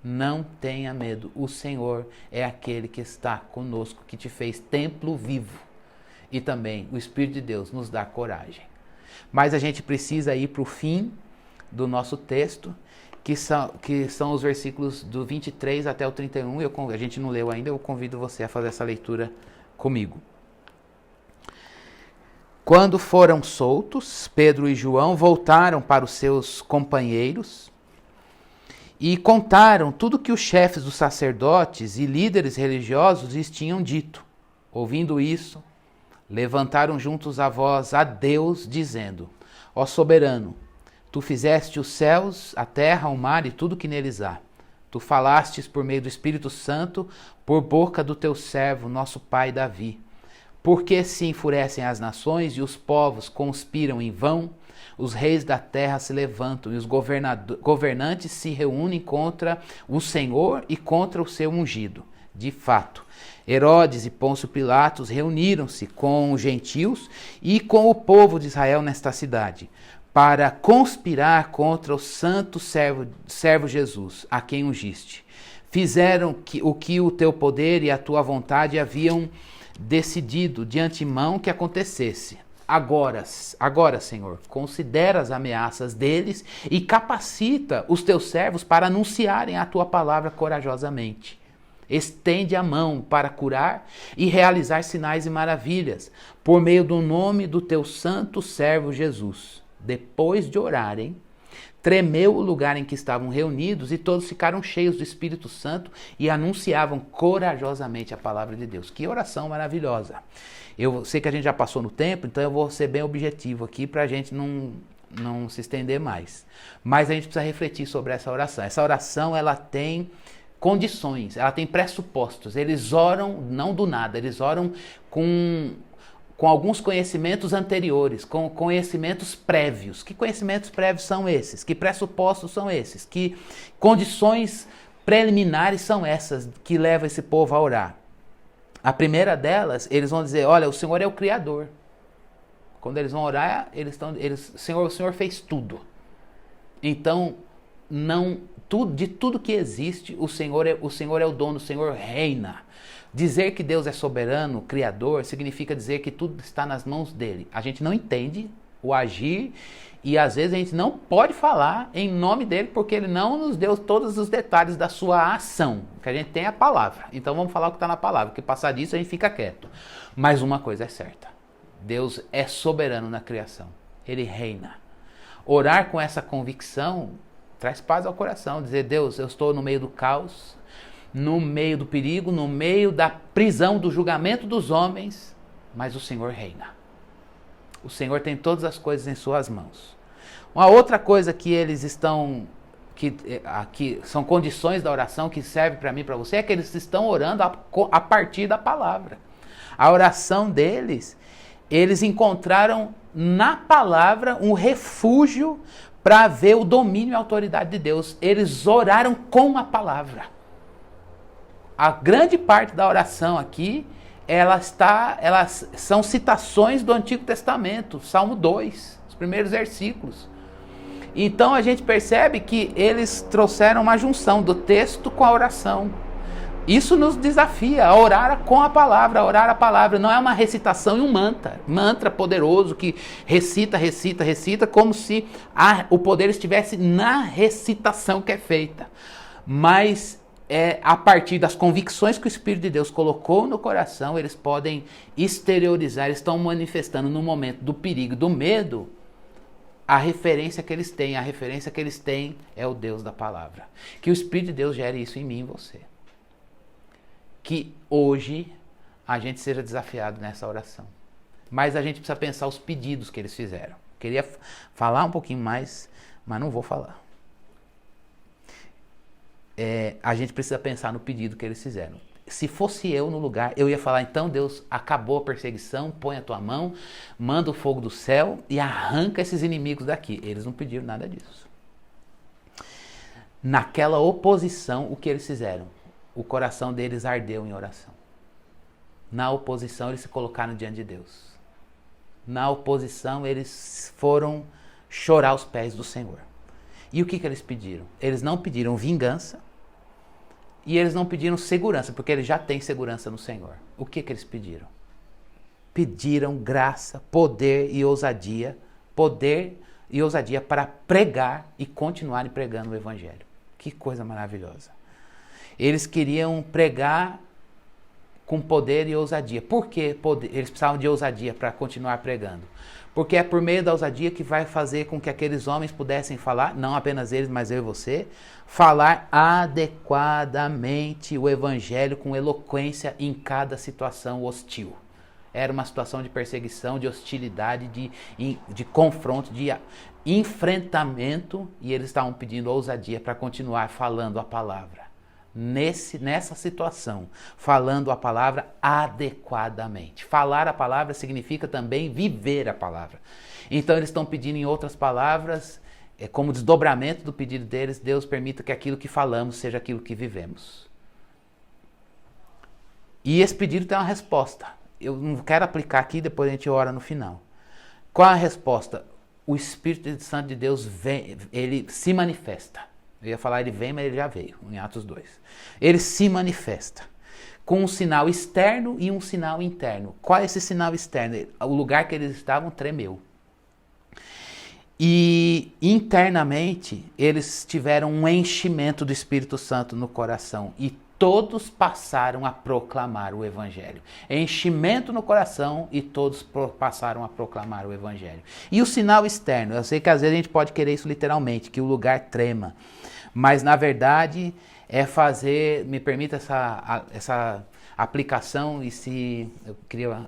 Não tenha medo. O Senhor é aquele que está conosco, que te fez templo vivo. E também o Espírito de Deus nos dá coragem. Mas a gente precisa ir para o fim do nosso texto, que são os versículos do 23 até o 31. A gente não leu ainda, eu convido você a fazer essa leitura comigo. Quando foram soltos, Pedro e João voltaram para os seus companheiros e contaram tudo que os chefes dos sacerdotes e líderes religiosos lhes tinham dito. Ouvindo isso, levantaram juntos a voz a Deus, dizendo: Ó soberano, tu fizeste os céus, a terra, o mar e tudo que neles há. Tu falastes por meio do Espírito Santo, por boca do teu servo, nosso pai Davi. Por que se enfurecem as nações e os povos conspiram em vão? Os reis da terra se levantam e os governantes se reúnem contra o Senhor e contra o seu ungido. De fato, Herodes e Pôncio Pilatos reuniram-se com os gentios e com o povo de Israel nesta cidade, para conspirar contra o santo servo Jesus, a quem ungiste. Fizeram o que o teu poder e a tua vontade haviam decidido de antemão que acontecesse. Agora, Senhor, considera as ameaças deles e capacita os teus servos para anunciarem a tua palavra corajosamente. Estende a mão para curar e realizar sinais e maravilhas, por meio do nome do teu santo servo Jesus. Depois de orarem, tremeu o lugar em que estavam reunidos e todos ficaram cheios do Espírito Santo e anunciavam corajosamente a palavra de Deus. Que oração maravilhosa! Eu sei que a gente já passou no tempo, então eu vou ser bem objetivo aqui para a gente não não se estender mais. Mas a gente precisa refletir sobre essa oração. Essa oração, ela tem condições, ela tem pressupostos. Eles oram não do nada, eles oram com alguns conhecimentos anteriores, com conhecimentos prévios. Que conhecimentos prévios são esses? Que pressupostos são esses? Que condições preliminares são essas que levam esse povo a orar? A primeira delas, eles vão dizer, olha, o Senhor é o Criador. Quando eles vão orar, o Senhor fez tudo. Então, de tudo que existe, o Senhor é o dono, o Senhor reina. Dizer que Deus é soberano, criador, significa dizer que tudo está nas mãos dele. A gente não entende o agir e às vezes a gente não pode falar em nome dele porque ele não nos deu todos os detalhes da sua ação. O que a gente tem é a palavra. Então vamos falar o que está na palavra, porque passar disso a gente fica quieto. Mas uma coisa é certa, Deus é soberano na criação. Ele reina. Orar com essa convicção traz paz ao coração. Dizer, Deus, eu estou no meio do caos, no meio do perigo, no meio da prisão, do julgamento dos homens, mas o Senhor reina. O Senhor tem todas as coisas em suas mãos. Uma outra coisa que eles estão, que são condições da oração que serve para mim e para você, é que eles estão orando a partir da palavra. A oração deles, eles encontraram na palavra um refúgio para ver o domínio e a autoridade de Deus. Eles oraram com a palavra. A grande parte da oração aqui, elas são citações do Antigo Testamento, Salmo 2, os primeiros versículos. Então a gente percebe que eles trouxeram uma junção do texto com a oração. Isso nos desafia a orar com a palavra, a orar a palavra. Não é uma recitação e um mantra poderoso que recita, como se o poder estivesse na recitação que é feita. Mas a partir das convicções que o Espírito de Deus colocou no coração, eles podem exteriorizar, eles estão manifestando no momento do perigo, do medo, a referência que eles têm. A referência que eles têm é o Deus da palavra. Que o Espírito de Deus gere isso em mim e em você. Que hoje a gente seja desafiado nessa oração. Mas a gente precisa pensar os pedidos que eles fizeram. Queria falar um pouquinho mais, mas não vou falar. A gente precisa pensar no pedido que eles fizeram. Se fosse eu no lugar, eu ia falar, então Deus, acabou a perseguição, põe a tua mão, manda o fogo do céu e arranca esses inimigos daqui. Eles não pediram nada disso. Naquela oposição, o que eles fizeram? O coração deles ardeu em oração. Na oposição, eles se colocaram diante de Deus. Na oposição, eles foram chorar aos pés do Senhor. E o que eles pediram? Eles não pediram vingança e eles não pediram segurança, porque eles já têm segurança no Senhor. O que eles pediram? Pediram graça, poder e ousadia para pregar e continuarem pregando o Evangelho. Que coisa maravilhosa. Eles queriam pregar com poder e ousadia. Por que eles precisavam de ousadia para continuar pregando? Porque é por meio da ousadia que vai fazer com que aqueles homens pudessem falar, não apenas eles, mas eu e você, falar adequadamente o Evangelho com eloquência em cada situação hostil. Era uma situação de perseguição, de hostilidade, de confronto, de enfrentamento, e eles estavam pedindo ousadia para continuar falando a palavra. Nessa situação, falando a palavra adequadamente. Falar a palavra significa também viver a palavra. Então eles estão pedindo, em outras palavras, como desdobramento do pedido deles, Deus permita que aquilo que falamos seja aquilo que vivemos. E esse pedido tem uma resposta. Eu não quero aplicar aqui, depois a gente ora no final. Qual a resposta? O Espírito Santo de Deus vem, ele se manifesta. Eu ia falar ele vem, mas ele já veio, em Atos 2. Ele se manifesta com um sinal externo e um sinal interno. Qual é esse sinal externo? O lugar que eles estavam tremeu. E internamente, eles tiveram um enchimento do Espírito Santo no coração. E todos passaram a proclamar o Evangelho. Enchimento no coração e todos passaram a proclamar o Evangelho. E o sinal externo? Eu sei que às vezes a gente pode querer isso literalmente, que o lugar trema. Mas na verdade é fazer, me permita essa aplicação, e se eu queria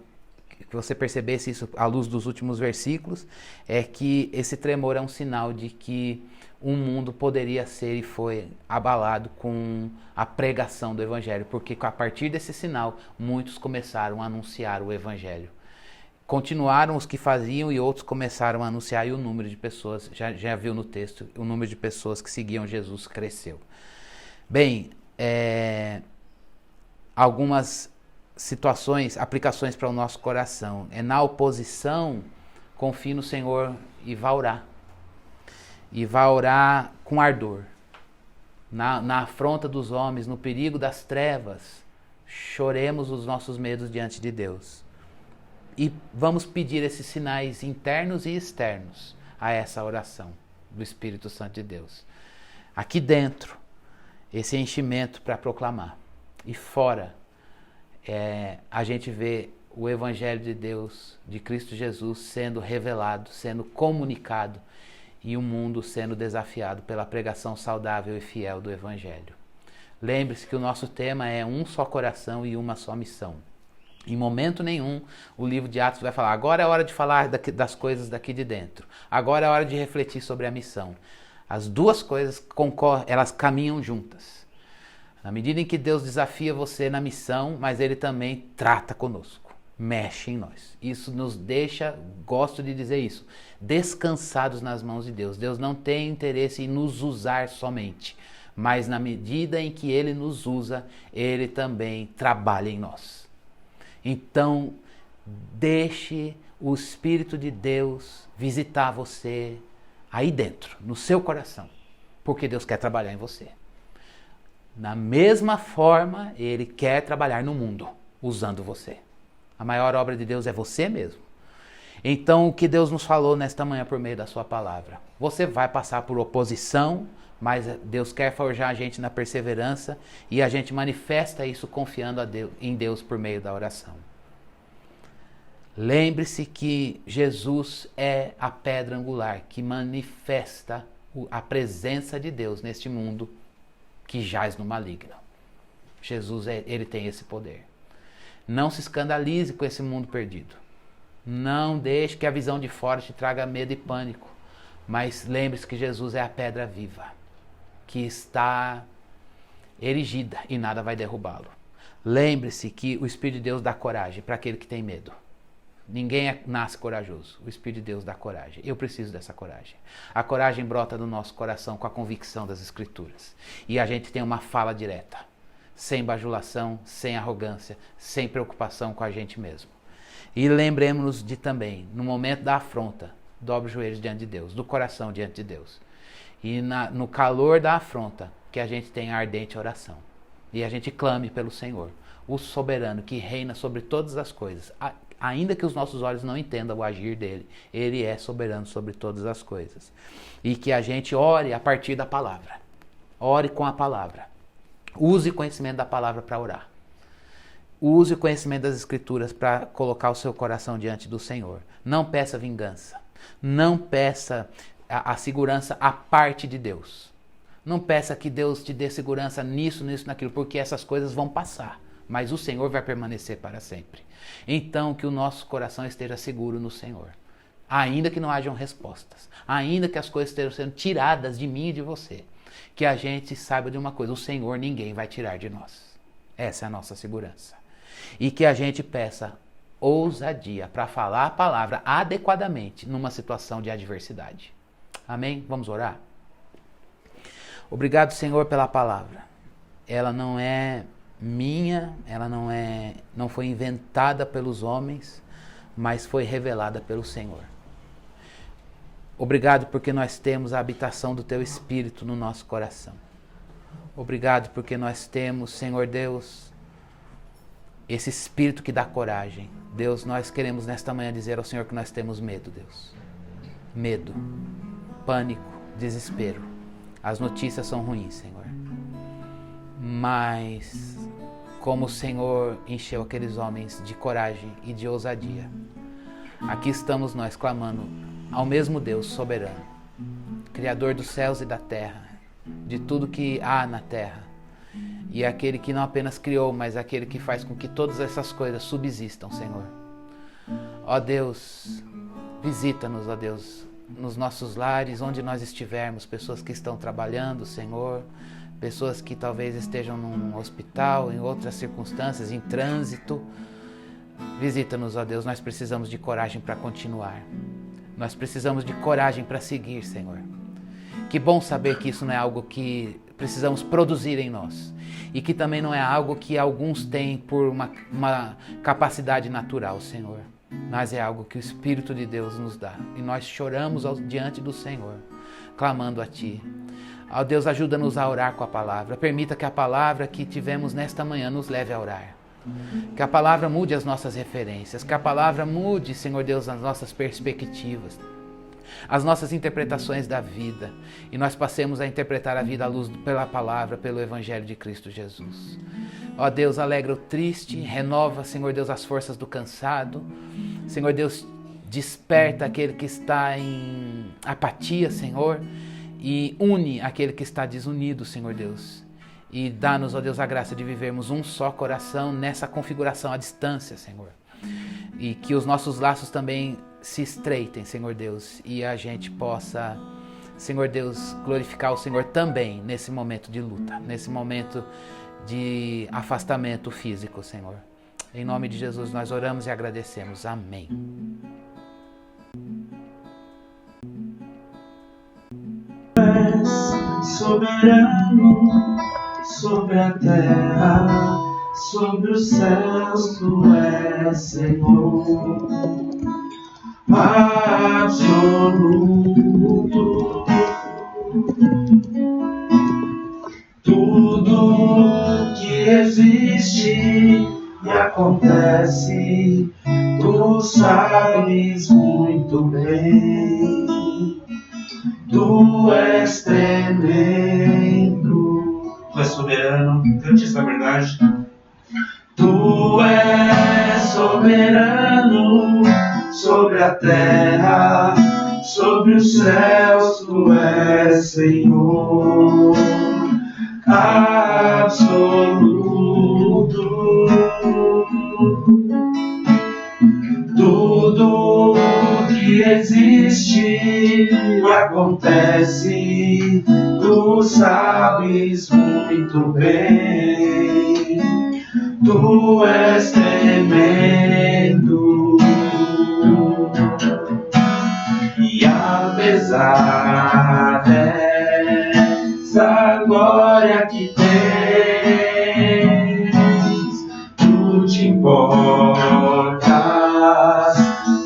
que você percebesse isso à luz dos últimos versículos, é que esse tremor é um sinal de que o mundo poderia ser e foi abalado com a pregação do Evangelho, porque a partir desse sinal, muitos começaram a anunciar o Evangelho. Continuaram os que faziam e outros começaram a anunciar, e o número de pessoas, já viu no texto, o número de pessoas que seguiam Jesus cresceu. Bem, algumas situações, aplicações para o nosso coração. Na oposição, confie no Senhor e vá orar. E vá orar com ardor. Na afronta dos homens, no perigo das trevas, choremos os nossos medos diante de Deus. E vamos pedir esses sinais internos e externos a essa oração do Espírito Santo de Deus. Aqui dentro, esse enchimento para proclamar. E fora, a gente vê o Evangelho de Deus, de Cristo Jesus, sendo revelado, sendo comunicado, e o mundo sendo desafiado pela pregação saudável e fiel do Evangelho. Lembre-se que o nosso tema é um só coração e uma só missão. Em momento nenhum, o livro de Atos vai falar, agora é hora de falar das coisas daqui de dentro. Agora é hora de refletir sobre a missão. As duas coisas elas caminham juntas. Na medida em que Deus desafia você na missão, mas Ele também trata conosco, mexe em nós. Isso nos deixa, gosto de dizer isso, descansados nas mãos de Deus. Deus não tem interesse em nos usar somente, mas na medida em que Ele nos usa, Ele também trabalha em nós. Então, deixe o Espírito de Deus visitar você aí dentro, no seu coração, porque Deus quer trabalhar em você. Da mesma forma, Ele quer trabalhar no mundo, usando você. A maior obra de Deus é você mesmo. Então, o que Deus nos falou nesta manhã por meio da sua palavra? Você vai passar por oposição, mas Deus quer forjar a gente na perseverança e a gente manifesta isso confiando em Deus por meio da oração. Lembre-se que Jesus é a pedra angular que manifesta a presença de Deus neste mundo que jaz no maligno. Jesus, ele tem esse poder. Não se escandalize com esse mundo perdido. Não deixe que a visão de fora te traga medo e pânico. Mas lembre-se que Jesus é a pedra viva, que está erigida e nada vai derrubá-lo. Lembre-se que o Espírito de Deus dá coragem para aquele que tem medo. Ninguém nasce corajoso. O Espírito de Deus dá coragem. Eu preciso dessa coragem. A coragem brota do nosso coração com a convicção das Escrituras. E a gente tem uma fala direta, sem bajulação, sem arrogância, sem preocupação com a gente mesmo. E lembremos-nos de também, no momento da afronta, dobre os joelhos diante de Deus, do coração diante de Deus. E no calor da afronta, que a gente tenha ardente oração. E a gente clame pelo Senhor, o soberano que reina sobre todas as coisas. Ainda que os nossos olhos não entendam o agir dele, ele é soberano sobre todas as coisas. E que a gente ore a partir da palavra. Ore com a palavra. Use o conhecimento da palavra para orar. Use o conhecimento das Escrituras para colocar o seu coração diante do Senhor. Não peça vingança. Não peça a segurança à parte de Deus. Não peça que Deus te dê segurança nisso, naquilo, porque essas coisas vão passar. Mas o Senhor vai permanecer para sempre. Então, que o nosso coração esteja seguro no Senhor. Ainda que não hajam respostas. Ainda que as coisas estejam sendo tiradas de mim e de você. Que a gente saiba de uma coisa. O Senhor ninguém vai tirar de nós. Essa é a nossa segurança. E que a gente peça ousadia para falar a palavra adequadamente numa situação de adversidade. Amém? Vamos orar? Obrigado, Senhor, pela palavra. Ela não é minha, ela não foi inventada pelos homens, mas foi revelada pelo Senhor. Obrigado porque nós temos a habitação do Teu Espírito no nosso coração. Obrigado porque nós temos, Senhor Deus, esse Espírito que dá coragem. Deus, nós queremos nesta manhã dizer ao Senhor que nós temos medo, Deus. Medo, pânico, desespero. As notícias são ruins, Senhor. Mas como o Senhor encheu aqueles homens de coragem e de ousadia, aqui estamos nós clamando ao mesmo Deus soberano, Criador dos céus e da terra, de tudo que há na terra, e aquele que não apenas criou, mas aquele que faz com que todas essas coisas subsistam, Senhor. Ó Deus, visita-nos, ó Deus, nos nossos lares, onde nós estivermos, pessoas que estão trabalhando, Senhor, pessoas que talvez estejam num hospital, em outras circunstâncias, em trânsito. Visita-nos, ó Deus, nós precisamos de coragem para continuar. Nós precisamos de coragem para seguir, Senhor. Que bom saber que isso não é algo que precisamos produzir em nós. E que também não é algo que alguns têm por uma capacidade natural, Senhor. Mas é algo que o Espírito de Deus nos dá. E nós choramos diante do Senhor, clamando a Ti. Ó Deus, ajuda-nos a orar com a palavra. Permita que a palavra que tivemos nesta manhã nos leve a orar. Que a palavra mude as nossas referências. Que a palavra mude, Senhor Deus, as nossas perspectivas, as nossas interpretações da vida. E nós passemos a interpretar a vida à luz pela palavra, pelo Evangelho de Cristo Jesus. Ó Deus, alegra o triste, renova, Senhor Deus, as forças do cansado. Senhor Deus, desperta aquele que está em apatia, Senhor, e une aquele que está desunido, Senhor Deus. E dá-nos, ó Deus, a graça de vivermos um só coração nessa configuração à distância, Senhor. E que os nossos laços também se estreitem, Senhor Deus, e a gente possa, Senhor Deus, glorificar o Senhor também nesse momento de luta, nesse momento de afastamento físico, Senhor. Em nome de Jesus nós oramos e agradecemos. Amém. Soberano sobre a terra, sobre os céus, tu és Senhor absoluto. Tudo que existe e acontece, tu sabes muito bem. Tu és tremendo, tu és soberano, cante essa verdade. Tu és soberano sobre a terra, sobre os céus, tu és Senhor absoluto. Tudo que existe e acontece, tu sabes muito bem. Tu és tremendo. E apesar dessa glória que tens, tu te importas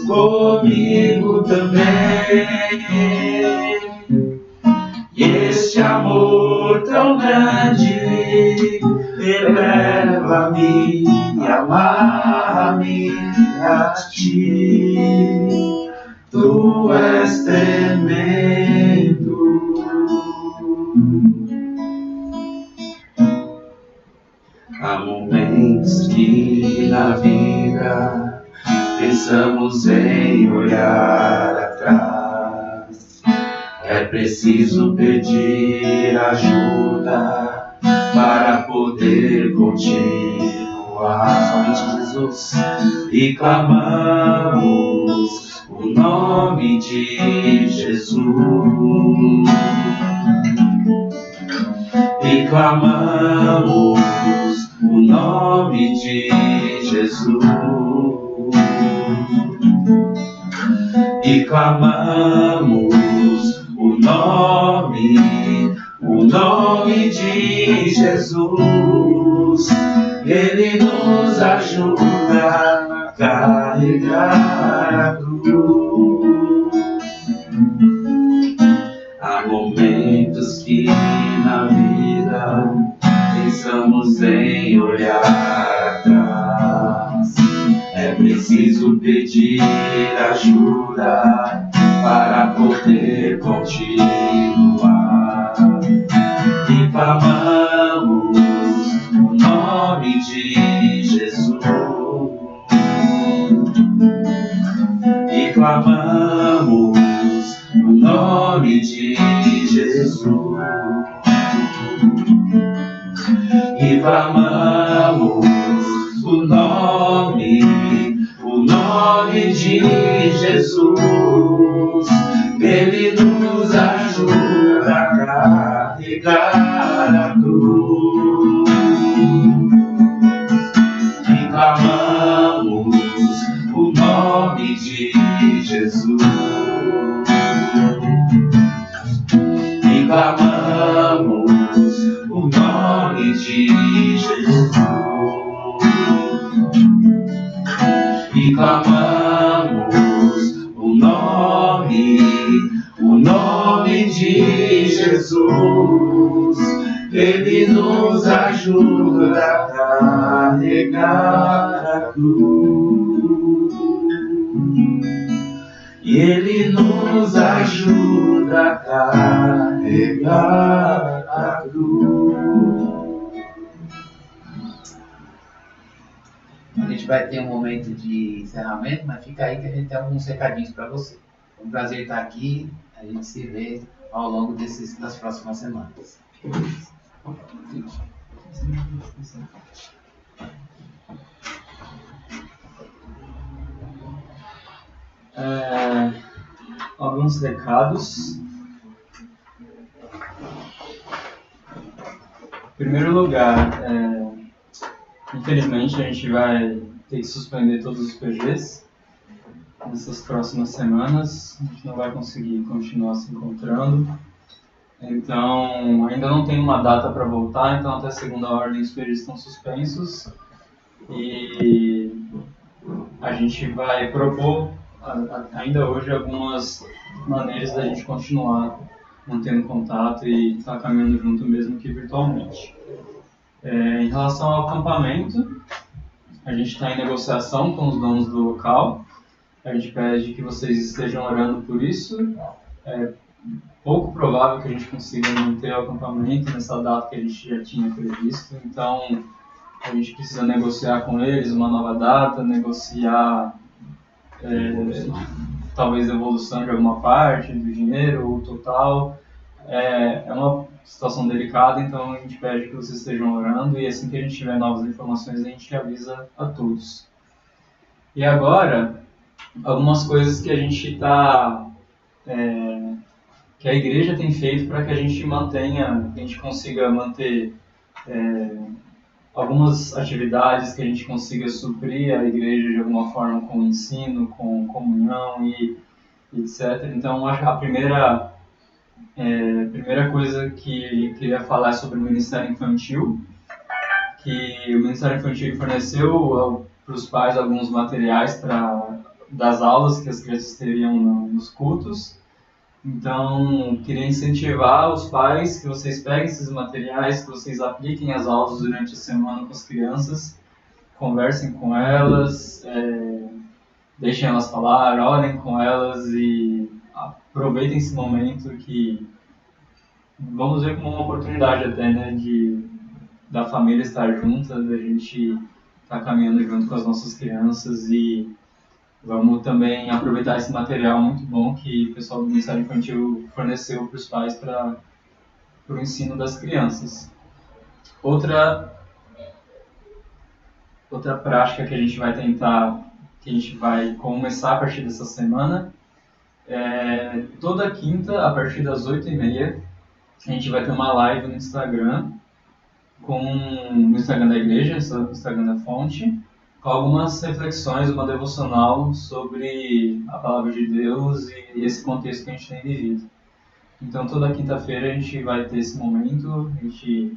comigo também. E este amor tão grande eleva-me e amarra-me a ti. Tu és tremendo. Há momentos que na vida pensamos em olhar atrás. É preciso pedir ajuda para poder continuar. Somente Jesus. E clamamos o nome de Jesus. E clamamos o nome de Jesus. E clamamos o nome de Jesus. Ele nos ajuda a carregar a cruz. Há momentos que na vida pensamos em olhar atrás. É preciso pedir ajuda para poder continuar. E clamamos o nome de Jesus. E clamamos o nome de Jesus. E clamamos o nome de Jesus, Ele nos ajuda a carregar a cruz. E clamamos o nome de Jesus. E clamamos o nome de Jesus. E clamamos o nome de Jesus. Ele nos ajuda a carregar a cruz. E Ele nos ajuda a carregar a cruz. A gente vai ter um momento de encerramento, mas fica aí que a gente tem alguns recadinhos para você. Foi um prazer estar aqui. A gente se vê ao longo das próximas semanas. Alguns recados. Em primeiro lugar, infelizmente a gente vai ter que suspender todos os PGs nessas próximas semanas. A gente não vai conseguir continuar se encontrando. Então, ainda não tem uma data para voltar, então até segunda ordem os PGs estão suspensos. E a gente vai propor ainda hoje algumas maneiras da gente continuar mantendo contato e estar caminhando junto mesmo que virtualmente. Em relação ao acampamento, a gente está em negociação com os donos do local. A gente pede que vocês estejam orando por isso. É pouco provável que a gente consiga manter o acampamento nessa data que a gente já tinha previsto. Então, a gente precisa negociar com eles uma nova data, negociar talvez devolução de alguma parte do dinheiro ou total. É uma situação delicada, então a gente pede que vocês estejam orando e assim que a gente tiver novas informações a gente avisa a todos. E agora, algumas coisas que a gente está... que a igreja tem feito para que a gente consiga manter algumas atividades, que a gente consiga suprir a igreja de alguma forma com ensino, com comunhão e etc. Então, acho que a primeira coisa que eu queria falar é sobre o Ministério Infantil, que o Ministério Infantil forneceu para os pais alguns materiais das aulas que as crianças teriam nos cultos. Então, queria incentivar os pais que vocês peguem esses materiais, que vocês apliquem as aulas durante a semana com as crianças, conversem com elas, deixem elas falar, orem com elas e aproveitem esse momento que vamos ver como uma oportunidade até, né, da família estar junta, da gente estar caminhando junto com as nossas crianças e vamos também aproveitar esse material muito bom que o pessoal do Ministério Infantil forneceu para os pais para o ensino das crianças. Outra prática que a gente vai começar a partir dessa semana toda quinta, a partir das 8h30, a gente vai ter uma live no Instagram, no Instagram da igreja, no Instagram da fonte, com algumas reflexões, uma devocional sobre a palavra de Deus e esse contexto que a gente tem vivido. Então, toda quinta-feira a gente vai ter esse momento, a gente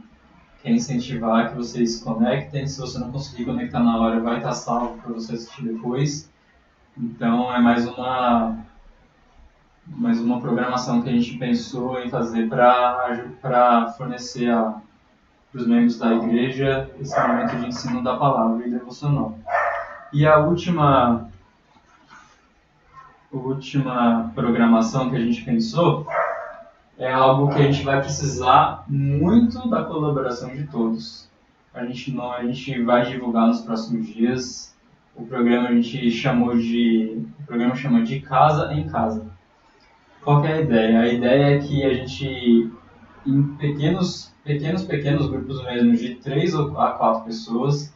quer incentivar que vocês se conectem. Se você não conseguir conectar na hora, vai estar salvo para você assistir depois. Então, é mais uma programação que a gente pensou em fazer para fornecer para os membros da igreja esse momento de ensino da palavra e devocional. E a última programação que a gente pensou é algo que a gente vai precisar muito da colaboração de todos. A gente vai divulgar nos próximos dias. O programa o programa chama de Casa em Casa. Qual que é a ideia? A ideia é que a gente, em pequenos grupos mesmo, de 3 a 4 pessoas,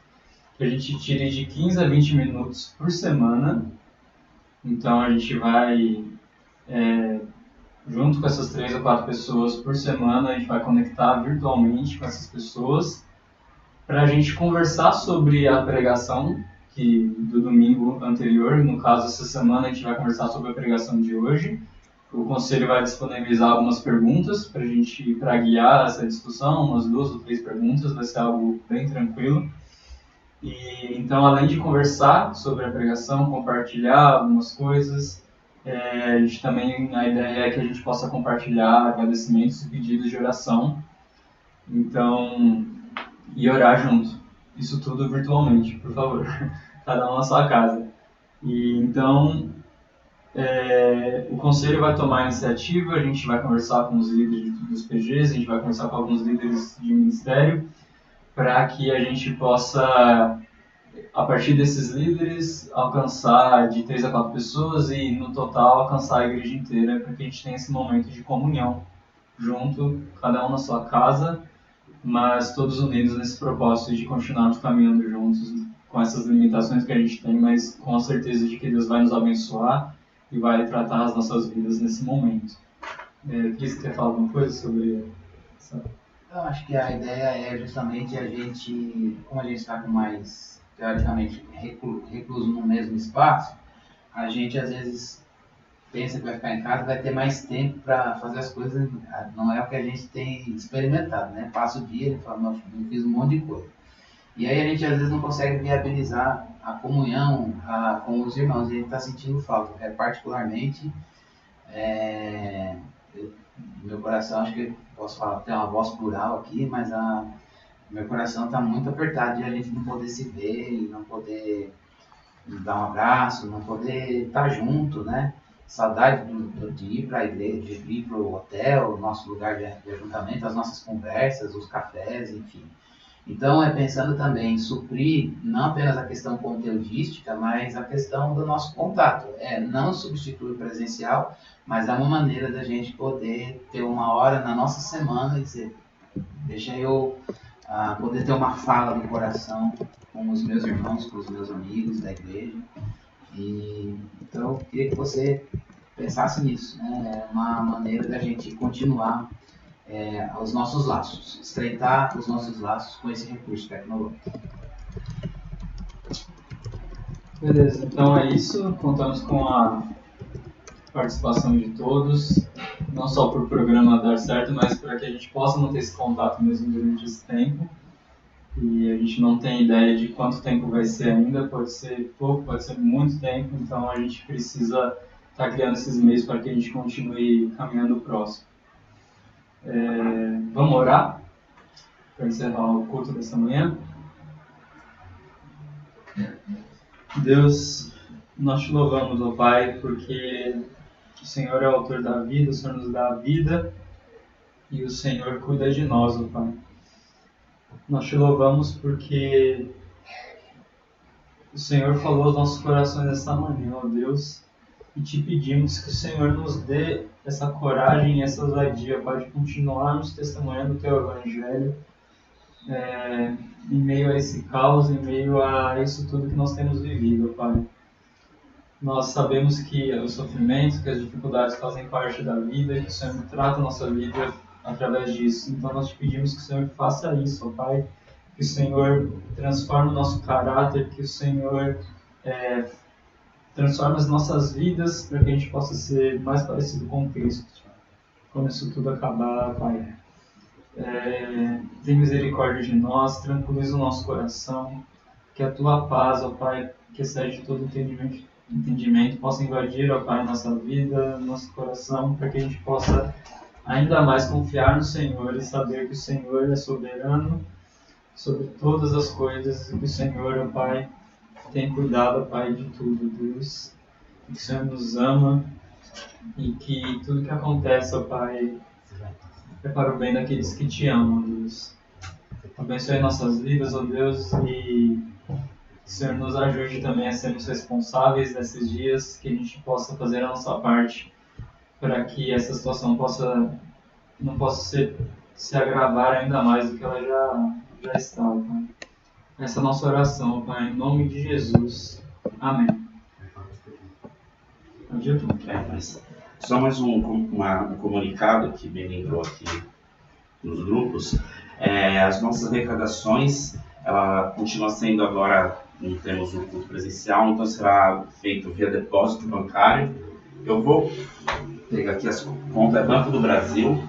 que a gente tire de 15 a 20 minutos por semana Então a gente vai, junto com essas 3 ou 4 pessoas por semana, a gente vai conectar virtualmente com essas pessoas para a gente conversar sobre a pregação do domingo anterior. No caso, essa semana a gente vai conversar sobre a pregação de hoje. O conselho vai disponibilizar algumas perguntas para guiar essa discussão, umas 2 ou 3 perguntas, vai ser algo bem tranquilo. E então, além de conversar sobre a pregação, compartilhar algumas coisas, a ideia é que a gente possa compartilhar agradecimentos e pedidos de oração. Então, e orar junto. Isso tudo virtualmente, por favor. Cada um na sua casa. E então, o conselho vai tomar a iniciativa, a gente vai conversar com os líderes dos PGs, a gente vai conversar com alguns líderes de ministério, para que a gente possa, a partir desses líderes, alcançar de 3 a 4 pessoas e, no total, alcançar a igreja inteira, para que a gente tenha esse momento de comunhão junto, cada um na sua casa, mas todos unidos nesse propósito de continuarmos caminhando juntos, com essas limitações que a gente tem, mas com a certeza de que Deus vai nos abençoar e vai tratar as nossas vidas nesse momento. Cris, quer falar alguma coisa sobre essa? Eu acho que a ideia é justamente a gente, como a gente está com mais, teoricamente, recluso no mesmo espaço, a gente às vezes pensa que vai ficar em casa, vai ter mais tempo para fazer as coisas, não é o que a gente tem experimentado, né? Passa o dia e fala, nossa, eu fiz um monte de coisa. E aí a gente às vezes não consegue viabilizar a comunhão com os irmãos, e a gente está sentindo falta. Particularmente, meu coração, acho que posso falar, tem uma voz plural aqui, mas meu coração está muito apertado de a gente não poder se ver, e não poder dar um abraço, não poder estar junto, né? Saudade de ir para a igreja, de ir para o hotel, nosso lugar de ajuntamento, as nossas conversas, os cafés, enfim. Então, pensando também em suprir não apenas a questão conteudística, mas a questão do nosso contato. Não substitui o presencial, mas é uma maneira da gente poder ter uma hora na nossa semana e dizer, deixa eu poder ter uma fala do coração com os meus irmãos, com os meus amigos da igreja. Então, eu queria que você pensasse nisso, né? É uma maneira da gente continuar os nossos laços, estreitar os nossos laços com esse recurso tecnológico. Beleza, então é isso. Contamos com a participação de todos, não só para o programa dar certo, mas para que a gente possa manter esse contato mesmo durante esse tempo. E a gente não tem ideia de quanto tempo vai ser ainda, pode ser pouco, pode ser muito tempo, então a gente precisa estar criando esses meios para que a gente continue caminhando próximo. Vamos orar para encerrar o culto dessa manhã? Deus, nós te louvamos, ó Pai, porque o Senhor é o autor da vida, o Senhor nos dá a vida e o Senhor cuida de nós, ó Pai. Nós te louvamos porque o Senhor falou aos nossos corações esta manhã, ó Deus, e te pedimos que o Senhor nos dê essa coragem e essa ousadia, Pai, de continuarmos testemunhando o Teu Evangelho em meio a esse caos, em meio a isso tudo que nós temos vivido, Pai. Nós sabemos que os sofrimentos, que as dificuldades fazem parte da vida e que o Senhor trata a nossa vida através disso. Então nós te pedimos que o Senhor faça isso, ó Pai. Que o Senhor transforme o nosso caráter, que o Senhor transforme as nossas vidas para que a gente possa ser mais parecido com Cristo. Quando isso tudo acabar, Pai. Tem misericórdia de nós, tranquiliza o nosso coração. Que a Tua paz, ó Pai, que excede todo entendimento, possa invadir, ó Pai, nossa vida, nosso coração, para que a gente possa ainda mais confiar no Senhor e saber que o Senhor é soberano sobre todas as coisas e que o Senhor, ó Pai, tem cuidado, ó Pai, de tudo, Deus. E que o Senhor nos ama e que tudo que acontece, ó Pai, é para o bem daqueles que te amam, Deus. Abençoe nossas vidas, ó Deus, e que o Senhor nos ajude também a sermos responsáveis nesses dias, que a gente possa fazer a nossa parte para que essa situação não possa se agravar ainda mais do que ela já está, Pai. Essa é a nossa oração, Pai, em nome de Jesus. Amém. dia todo. Mas só mais um comunicado que me lembrou aqui nos grupos. As nossas arrecadações, ela continua sendo agora, não temos o culto presencial, então será feito via depósito bancário. Eu vou pegar aqui as contas: Banco do Brasil,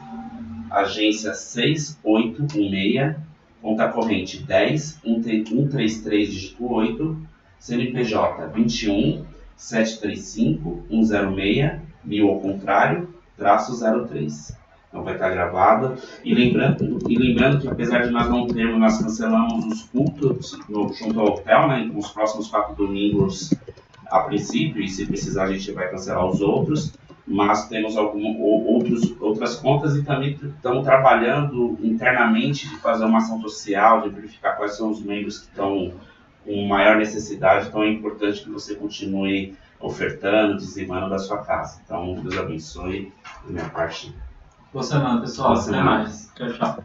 agência 6816, conta corrente 10-133, dígito 8, CNPJ 21 735 106 1000 ao contrário, traço 03. Então vai estar gravado. E lembrando que apesar de nós não termos, nós cancelamos os cultos junto ao hotel, né, nos próximos 4 domingos a princípio, e se precisar a gente vai cancelar os outros. Mas temos outras contas e também estamos trabalhando internamente de fazer uma ação social, de verificar quais são os membros que estão com maior necessidade. Então é importante que você continue ofertando, dizimando da sua casa. Então, Deus abençoe da minha parte. Boa semana, pessoal. Boa Até semana. mais. Tchau, tchau.